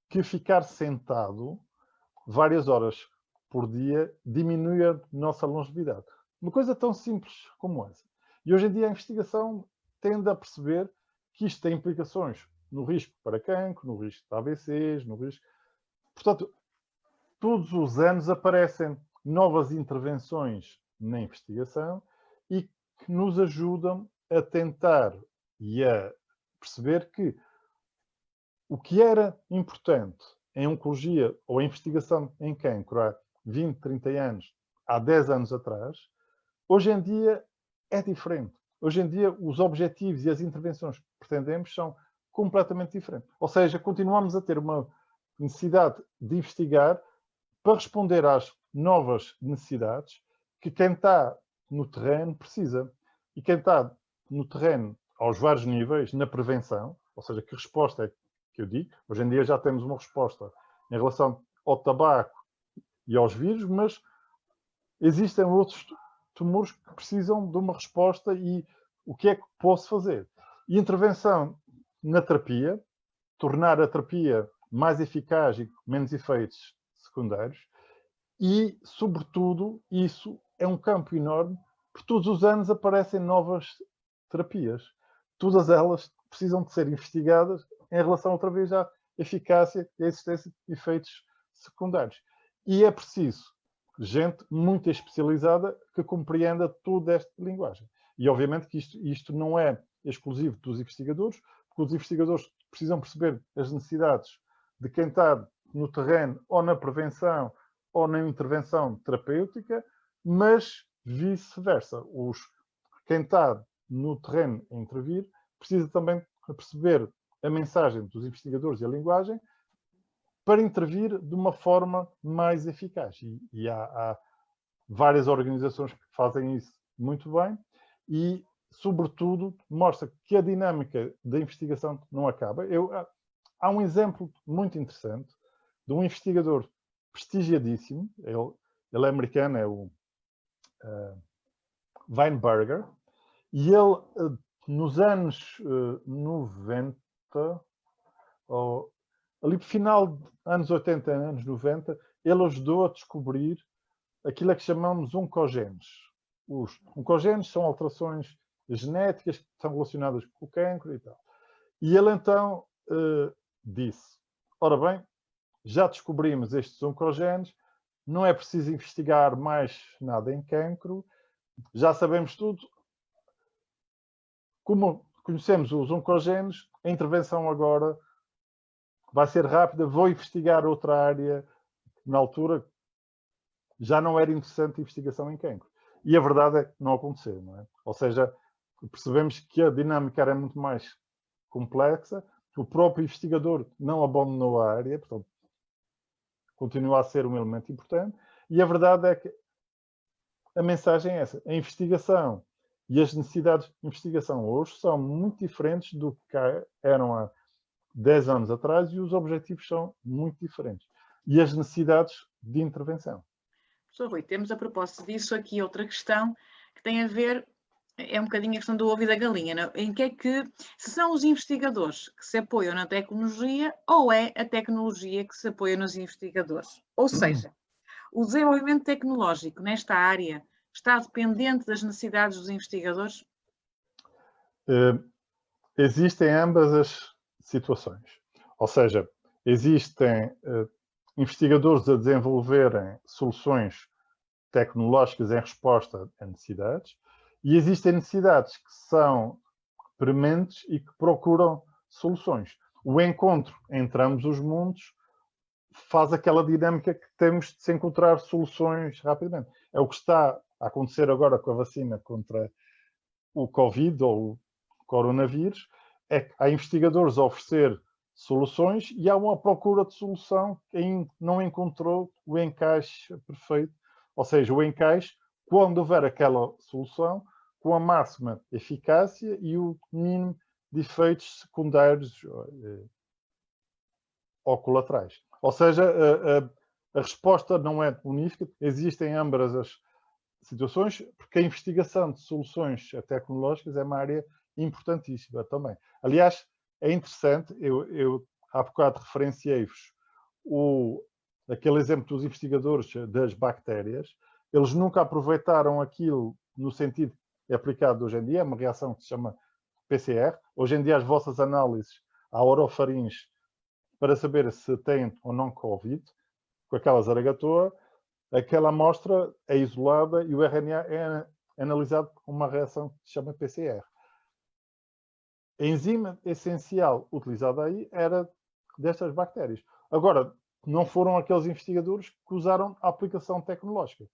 que ficar sentado várias horas por dia diminui a nossa longevidade. Uma coisa tão simples como essa. E hoje em dia a investigação tende a perceber que isto tem implicações no risco para cancro, no risco de AVCs, no risco... Portanto, todos os anos aparecem novas intervenções na investigação e que nos ajudam a tentar e a perceber que o que era importante em oncologia ou em investigação em cancro há 20, 30 anos, há 10 anos atrás, hoje em dia é diferente. Hoje em dia os objetivos e as intervenções que pretendemos são completamente diferentes. Ou seja, continuamos a ter uma necessidade de investigar para responder às novas necessidades que quem está no terreno precisa. E quem está no terreno aos vários níveis, na prevenção, ou seja, que resposta é que eu digo? Hoje em dia já temos uma resposta em relação ao tabaco e aos vírus, mas existem outros tumores que precisam de uma resposta, e o que é que posso fazer? E intervenção na terapia, tornar a terapia mais eficaz e menos efeitos secundários, e, sobretudo, isso é um campo enorme, porque todos os anos aparecem novas terapias. Todas elas precisam de ser investigadas em relação, outra vez, à eficácia e à existência de efeitos secundários. E é preciso gente muito especializada que compreenda toda esta linguagem. E obviamente que isto não é exclusivo dos investigadores, porque os investigadores precisam perceber as necessidades de quem está no terreno ou na prevenção ou na intervenção terapêutica, mas vice-versa. Quem está no terreno a intervir precisa também perceber a mensagem dos investigadores e a linguagem para intervir de uma forma mais eficaz. E há várias organizações que fazem isso muito bem e, sobretudo, mostra que a dinâmica da investigação não acaba. Há um exemplo muito interessante de um investigador prestigiadíssimo, ele é americano, é o Weinberger, e ele, nos anos 90, ali no final dos anos 80 e anos 90, ele ajudou a descobrir aquilo que chamamos oncogenes. Os oncogenes são alterações genéticas que estão relacionadas com o cancro e tal. E ele então disse, ora bem, já descobrimos estes oncogenes, não é preciso investigar mais nada em cancro, já sabemos tudo. Como conhecemos os oncogenes, a intervenção agora vai ser rápida, vou investigar outra área. Na altura, já não era interessante a investigação em cancro. E a verdade é que não aconteceu, não é? Ou seja, percebemos que a dinâmica era muito mais complexa, o próprio investigador não abandonou a área, portanto, continua a ser um elemento importante, e a verdade é que a mensagem é essa. A investigação e as necessidades de investigação hoje são muito diferentes do que eram há 10 anos atrás e os objetivos são muito diferentes. E as necessidades de intervenção. Professor Rui, temos a propósito disso aqui outra questão que tem a ver, é um bocadinho a questão do ovo e da galinha, não? Em que é que se são os investigadores que se apoiam na tecnologia ou é a tecnologia que se apoia nos investigadores? Ou seja, o desenvolvimento tecnológico nesta área está dependente das necessidades dos investigadores? Existem ambas as situações. Ou seja, existem investigadores a desenvolverem soluções tecnológicas em resposta a necessidades e existem necessidades que são prementes e que procuram soluções. O encontro entre ambos os mundos faz aquela dinâmica que temos de se encontrar soluções rapidamente. É o que está a acontecer agora com a vacina contra o Covid ou o coronavírus, é que há investigadores a oferecer soluções e há uma procura de solução que ainda não encontrou o encaixe perfeito. Ou seja, o encaixe, quando houver aquela solução, com a máxima eficácia e o mínimo de efeitos secundários ou colaterais. Ou seja, a resposta não é unífica, existem ambas as situações, porque a investigação de soluções tecnológicas é uma área importantíssima também. Aliás, é interessante, eu há bocado referenciei-vos aquele exemplo dos investigadores das bactérias, eles nunca aproveitaram aquilo no sentido aplicado hoje em dia, é uma reação que se chama PCR. Hoje em dia as vossas análises à orofaringe para saber se têm ou não Covid, com aquela zaragatoa, aquela amostra é isolada e o RNA é analisado com uma reação que se chama PCR. A enzima essencial utilizada aí era destas bactérias. Agora, não foram aqueles investigadores que usaram a aplicação tecnológica.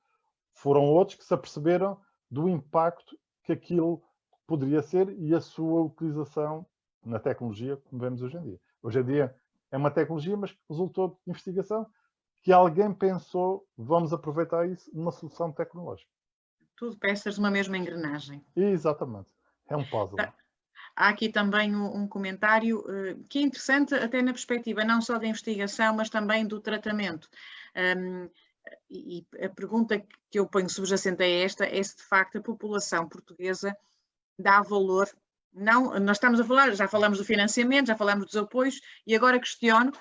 Foram outros que se aperceberam do impacto que aquilo poderia ser e a sua utilização na tecnologia, como vemos hoje em dia. Hoje em dia é uma tecnologia, mas resultou de investigação que alguém pensou, vamos aproveitar isso numa solução tecnológica. Tudo peças de uma mesma engrenagem. Exatamente. É um puzzle. Há aqui também um comentário que é interessante até na perspectiva não só da investigação, mas também do tratamento. E a pergunta que eu ponho subjacente a esta é se de facto a população portuguesa dá valor. Não, nós estamos a falar, já falamos do financiamento, já falamos dos apoios e agora questiono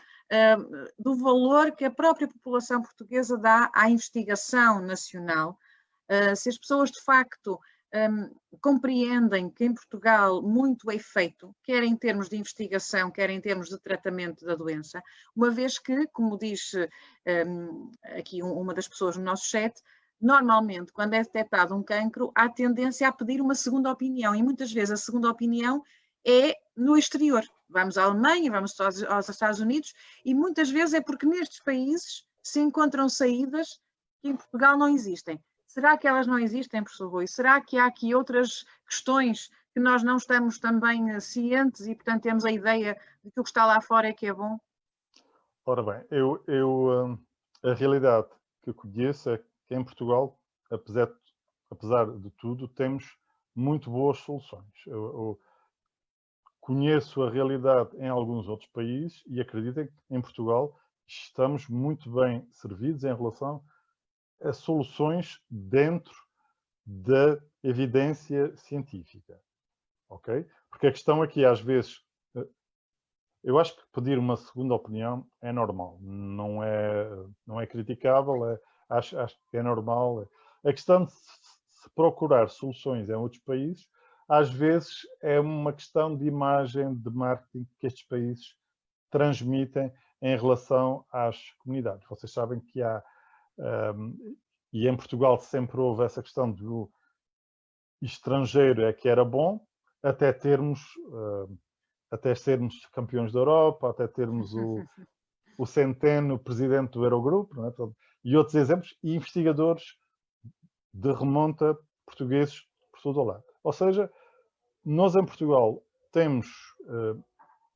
do valor que a própria população portuguesa dá à investigação nacional. Se as pessoas de facto compreendem que em Portugal muito é feito, quer em termos de investigação, quer em termos de tratamento da doença, uma vez que, como diz aqui uma das pessoas no nosso chat, normalmente, quando é detectado um cancro, há tendência a pedir uma segunda opinião, e muitas vezes a segunda opinião é no exterior. Vamos à Alemanha, vamos aos Estados Unidos, e muitas vezes é porque nestes países se encontram saídas que em Portugal não existem. Será que elas não existem, professor Rui? Será que há aqui outras questões que nós não estamos também cientes e, portanto, temos a ideia de que o que está lá fora é que é bom? Ora bem, a realidade que eu conheço é que em Portugal, apesar de tudo, temos muito boas soluções. Eu conheço a realidade em alguns outros países e acreditem que em Portugal estamos muito bem servidos em relação a soluções dentro da evidência científica, ok? Porque a questão aqui, às vezes, eu acho que pedir uma segunda opinião é normal, não é criticável, acho que é normal. A questão de se procurar soluções em outros países, às vezes é uma questão de imagem, de marketing que estes países transmitem em relação às comunidades. Vocês sabem que há, e em Portugal sempre houve essa questão do estrangeiro é que era bom, até sermos campeões da Europa, até termos o Centeno presidente do Eurogrupo, não é? E outros exemplos, e investigadores de remonta portugueses por todo o lado. Ou seja, nós em Portugal temos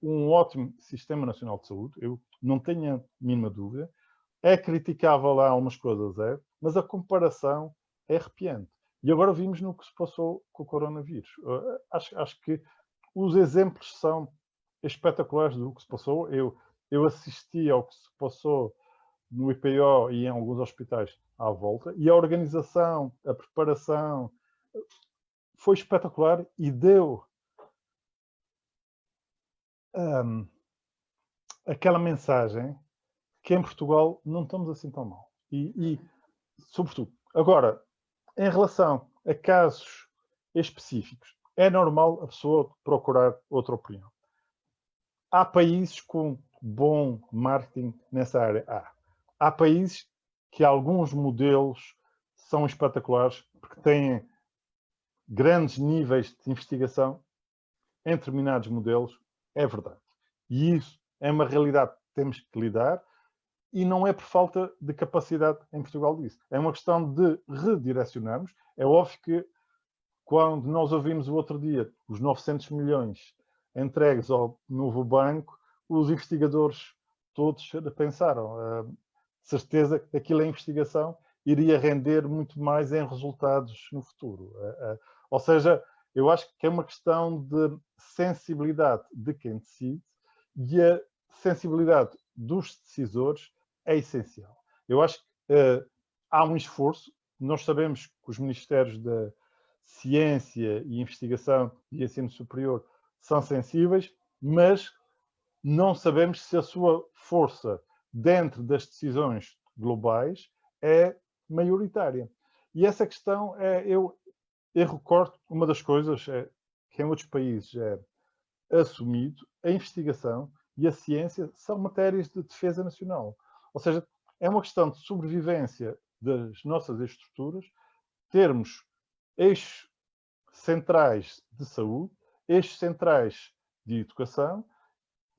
um ótimo Sistema Nacional de Saúde, eu não tenho a mínima dúvida. É criticável lá algumas coisas, mas a comparação é arrepiante. E agora vimos no que se passou com o coronavírus. Acho que os exemplos são espetaculares do que se passou. Eu assisti ao que se passou no IPO e em alguns hospitais à volta, e a organização, a preparação foi espetacular e deu aquela mensagem que em Portugal não estamos assim tão mal. E sobretudo, agora, em relação a casos específicos, é normal a pessoa procurar outra opinião. Há países com bom marketing nessa área. Há países que alguns modelos são espetaculares porque têm grandes níveis de investigação em determinados modelos. É verdade. E isso é uma realidade que temos que lidar. E não é por falta de capacidade em Portugal disso. É uma questão de redirecionarmos. É óbvio que quando nós ouvimos o outro dia os 900 milhões entregues ao novo banco, os investigadores todos pensaram, certeza que aquilo é investigação, iria render muito mais em resultados no futuro. Ou seja, eu acho que é uma questão de sensibilidade de quem decide e a sensibilidade dos decisores é essencial. Eu acho que há um esforço. Nós sabemos que os Ministérios da Ciência e Investigação e Ensino Superior são sensíveis, mas não sabemos se a sua força dentro das decisões globais é maioritária. E essa questão, eu recordo, uma das coisas que em outros países é assumido, a investigação e a ciência são matérias de defesa nacional. Ou seja, é uma questão de sobrevivência das nossas estruturas, termos eixos centrais de saúde, eixos centrais de educação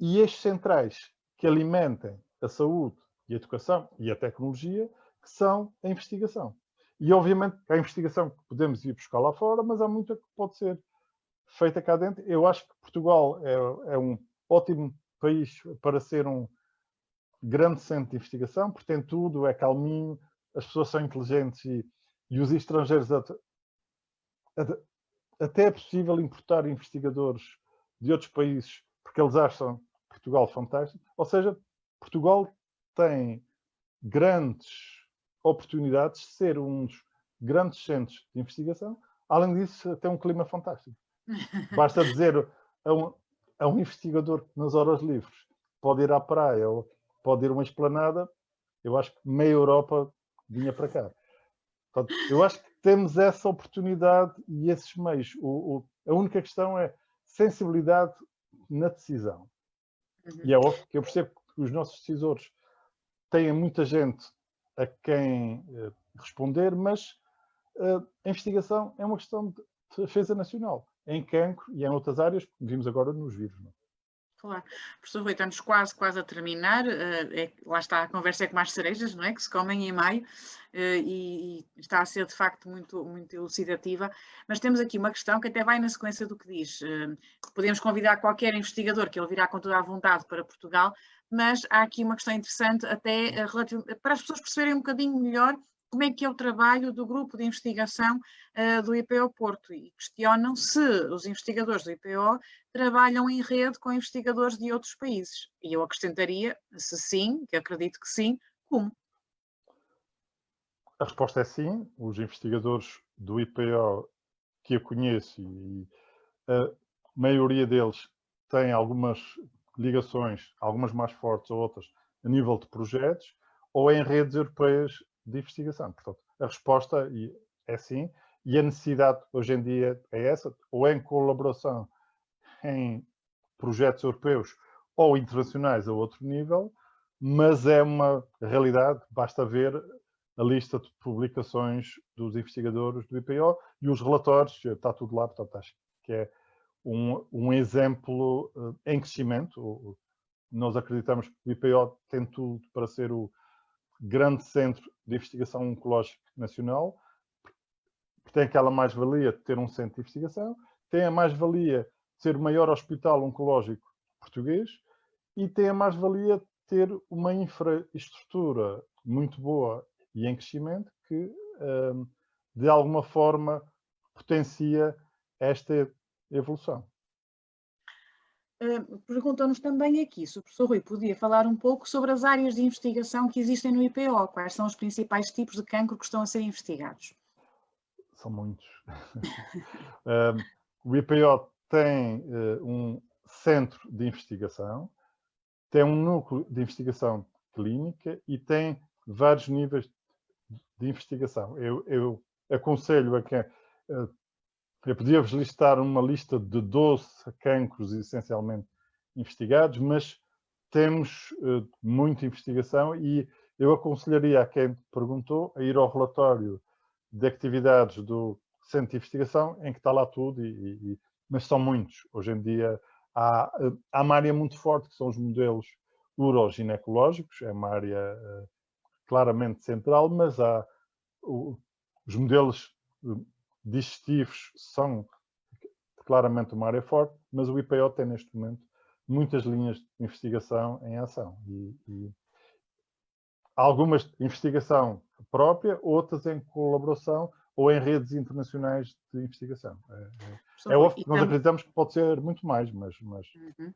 e eixos centrais que alimentem a saúde e a educação e a tecnologia, que são a investigação. E, obviamente, há a investigação que podemos ir buscar lá fora, mas há muita que pode ser feita cá dentro. Eu acho que Portugal é um ótimo país para ser um grande centro de investigação, porque tem tudo, é calminho, as pessoas são inteligentes e os estrangeiros até é possível importar investigadores de outros países porque eles acham Portugal fantástico. Ou seja, Portugal tem grandes oportunidades de ser um dos grandes centros de investigação. Além disso, tem um clima fantástico. Basta dizer a um investigador nas horas livres pode ir à praia ou pode ir a uma esplanada, eu acho que meia Europa vinha para cá. Portanto, eu acho que temos essa oportunidade e esses meios. A única questão é sensibilidade na decisão. E é óbvio que eu percebo que os nossos decisores têm muita gente a quem responder, mas a investigação é uma questão de defesa nacional, em cancro e em outras áreas, que vimos agora nos vírus. Não é? Claro. Professor Rui, estamos quase a terminar. Lá está, a conversa é como as cerejas, não é? Que se comem em maio e está a ser de facto muito, muito elucidativa. Mas temos aqui uma questão que até vai na sequência do que diz. Podemos convidar qualquer investigador que ele virá com toda a vontade para Portugal, mas há aqui uma questão interessante até para as pessoas perceberem um bocadinho melhor como é que é o trabalho do grupo de investigação do IPO Porto e questionam se os investigadores do IPO trabalham em rede com investigadores de outros países. E eu acrescentaria, se sim, que acredito que sim, como? A resposta é sim. Os investigadores do IPO que eu conheço e a maioria deles tem algumas ligações, algumas mais fortes ou outras, a nível de projetos ou em redes europeias de investigação. Portanto, a resposta é sim, e a necessidade hoje em dia é essa, ou em colaboração em projetos europeus ou internacionais a outro nível, mas é uma realidade, basta ver a lista de publicações dos investigadores do IPO e os relatórios, está tudo lá, portanto acho que é um exemplo em crescimento. Nós acreditamos que o IPO tem tudo para ser o grande centro de investigação oncológica nacional, porque tem aquela mais-valia de ter um centro de investigação, tem a mais-valia de ser o maior hospital oncológico português e tem a mais-valia de ter uma infraestrutura muito boa e em crescimento que, de alguma forma, potencia esta evolução. Perguntou-nos também aqui se o professor Rui podia falar um pouco sobre as áreas de investigação que existem no IPO, quais são os principais tipos de cancro que estão a ser investigados? São muitos. O IPO tem um centro de investigação, tem um núcleo de investigação clínica e tem vários níveis de investigação. Eu aconselho a quem... Eu podia-vos listar uma lista de 12 cancros essencialmente investigados, mas temos muita investigação e eu aconselharia a quem perguntou a ir ao relatório de atividades do Centro de Investigação, em que está lá tudo, mas são muitos. Hoje em dia há uma área muito forte, que são os modelos uroginecológicos, é uma área claramente central, mas há os modelos digestivos são claramente uma área forte, mas o IPO tem neste momento muitas linhas de investigação em ação. Algumas de investigação própria, outras em colaboração ou em redes internacionais de investigação. É óbvio que nós acreditamos que pode ser muito mais, mas... Uhum.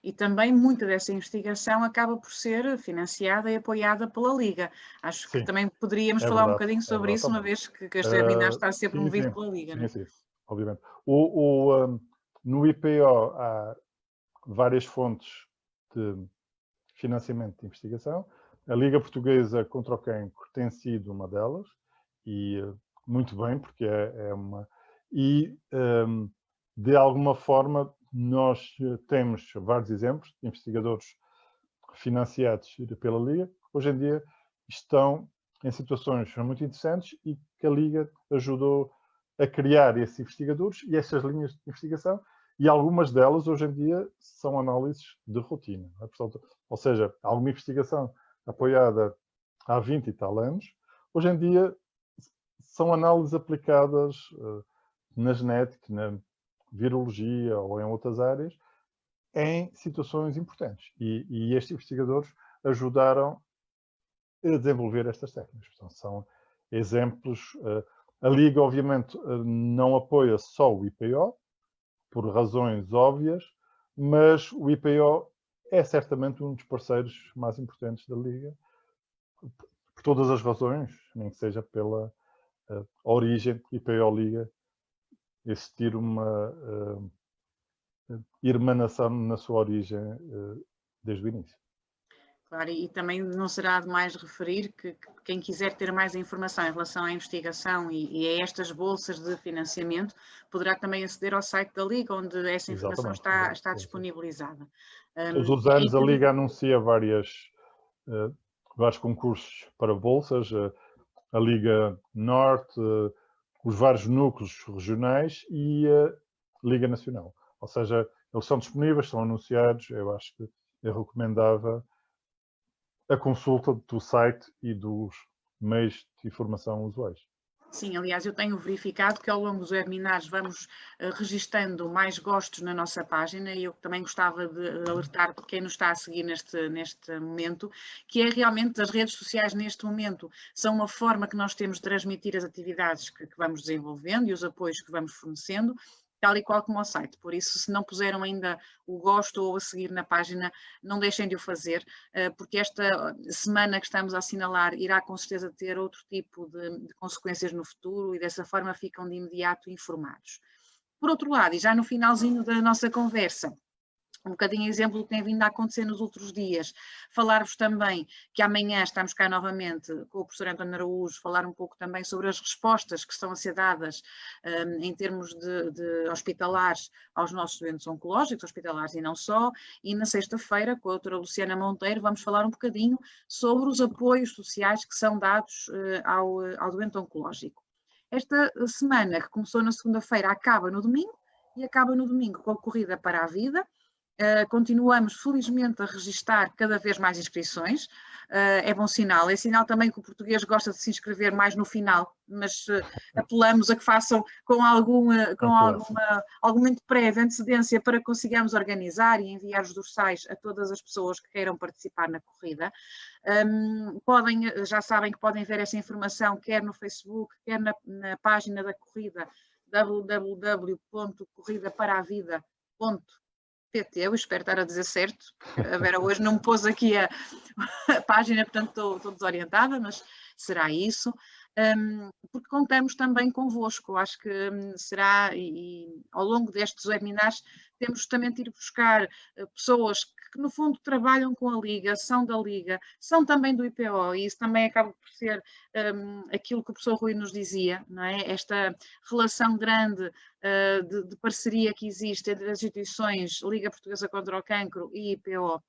E também muita dessa investigação acaba por ser financiada e apoiada pela Liga. Acho que também poderíamos falar um bocadinho sobre isso, uma vez que este webinar está a ser promovido pela Liga. Sim, sim, obviamente. No IPO há várias fontes de financiamento de investigação. A Liga Portuguesa contra o Cancro tem sido uma delas, e muito bem, porque é uma... E, de alguma forma, nós temos vários exemplos de investigadores financiados pela Liga, que hoje em dia estão em situações muito interessantes e que a Liga ajudou a criar esses investigadores e essas linhas de investigação, e algumas delas hoje em dia são análises de rotina. Não é? Portanto, ou seja, alguma investigação apoiada há 20 e tal anos, hoje em dia são análises aplicadas na genética, na virologia ou em outras áreas, em situações importantes. E estes investigadores ajudaram a desenvolver estas técnicas. Portanto, são exemplos. A Liga, obviamente, não apoia só o IPO, por razões óbvias, mas o IPO é certamente um dos parceiros mais importantes da Liga, por todas as razões, nem que seja pela origem IPO-Liga, existir uma irmanação na sua origem desde o início. Claro, e também não será demais referir que quem quiser ter mais informação em relação à investigação e a estas bolsas de financiamento, poderá também aceder ao site da Liga, onde essa informação está disponibilizada. Todos os anos a Liga anuncia vários concursos para bolsas, a Liga Norte, os vários núcleos regionais e a Liga Nacional. Ou seja, eles são disponíveis, são anunciados, eu acho que eu recomendava a consulta do site e dos meios de informação usuais. Sim, aliás, eu tenho verificado que ao longo dos webinars vamos registando mais gostos na nossa página e eu também gostava de alertar quem nos está a seguir neste momento, que é realmente as redes sociais neste momento são uma forma que nós temos de transmitir as atividades que vamos desenvolvendo e os apoios que vamos fornecendo, tal e qual como ao site. Por isso, se não puseram ainda o gosto ou a seguir na página, não deixem de o fazer, porque esta semana que estamos a assinalar irá com certeza ter outro tipo de consequências no futuro e dessa forma ficam de imediato informados. Por outro lado, e já no finalzinho da nossa conversa, um bocadinho exemplo do que tem vindo a acontecer nos outros dias, falar-vos também que amanhã estamos cá novamente com o professor António Araújo, falar um pouco também sobre as respostas que estão a ser dadas em termos de hospitalares aos nossos doentes oncológicos, hospitalares e não só, e na sexta-feira com a doutora Luciana Monteiro vamos falar um bocadinho sobre os apoios sociais que são dados ao doente oncológico. Esta semana, que começou na segunda-feira, acaba no domingo, e acaba no domingo com a Corrida para a Vida. Continuamos felizmente a registar cada vez mais inscrições, é bom sinal, é sinal também que o português gosta de se inscrever mais no final, mas apelamos a que façam com algum muito prévio, antecedência, para que consigamos organizar e enviar os dorsais a todas as pessoas que queiram participar na corrida. Já sabem que podem ver essa informação quer no Facebook, quer na página da corrida, www.corridaparavida.pt. Eu espero estar a dizer certo. A Vera hoje não me pôs aqui a página, portanto estou desorientada, mas será isso. Porque contamos também convosco. Acho que será, e ao longo destes webinars, temos justamente de ir buscar pessoas que no fundo trabalham com a Liga, são da Liga, são também do IPO, e isso também acaba por ser aquilo que o professor Rui nos dizia, não é? Esta relação grande de parceria que existe entre as instituições Liga Portuguesa contra o Cancro e IPO,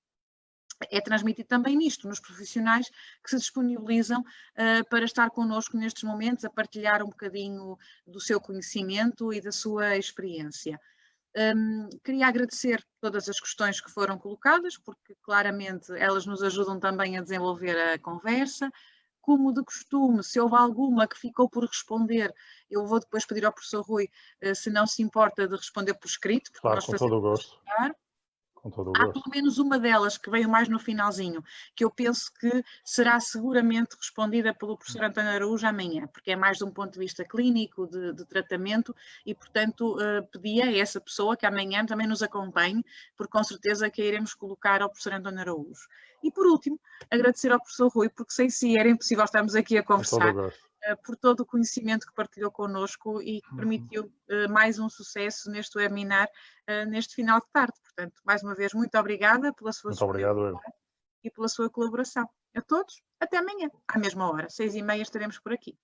é transmitido também nisto, nos profissionais que se disponibilizam para estar connosco nestes momentos, a partilhar um bocadinho do seu conhecimento e da sua experiência. Queria agradecer todas as questões que foram colocadas, porque claramente elas nos ajudam também a desenvolver a conversa. Como de costume, se houve alguma que ficou por responder, eu vou depois pedir ao professor Rui se não se importa de responder por escrito, porque nós com todo o gosto. Há pelo menos uma delas que veio mais no finalzinho, que eu penso que será seguramente respondida pelo professor António Araújo amanhã, porque é mais de um ponto de vista clínico, de tratamento, e portanto pedia a essa pessoa que amanhã também nos acompanhe, porque com certeza que a iremos colocar ao professor António Araújo. E por último, agradecer ao professor Rui, porque sem si era impossível estarmos aqui a conversar, por todo o conhecimento que partilhou connosco e que permitiu mais um sucesso neste webinar, neste final de tarde. Portanto, mais uma vez, muito obrigada pela sua e pela sua colaboração. A todos, até amanhã, à mesma hora, 6h30 estaremos por aqui.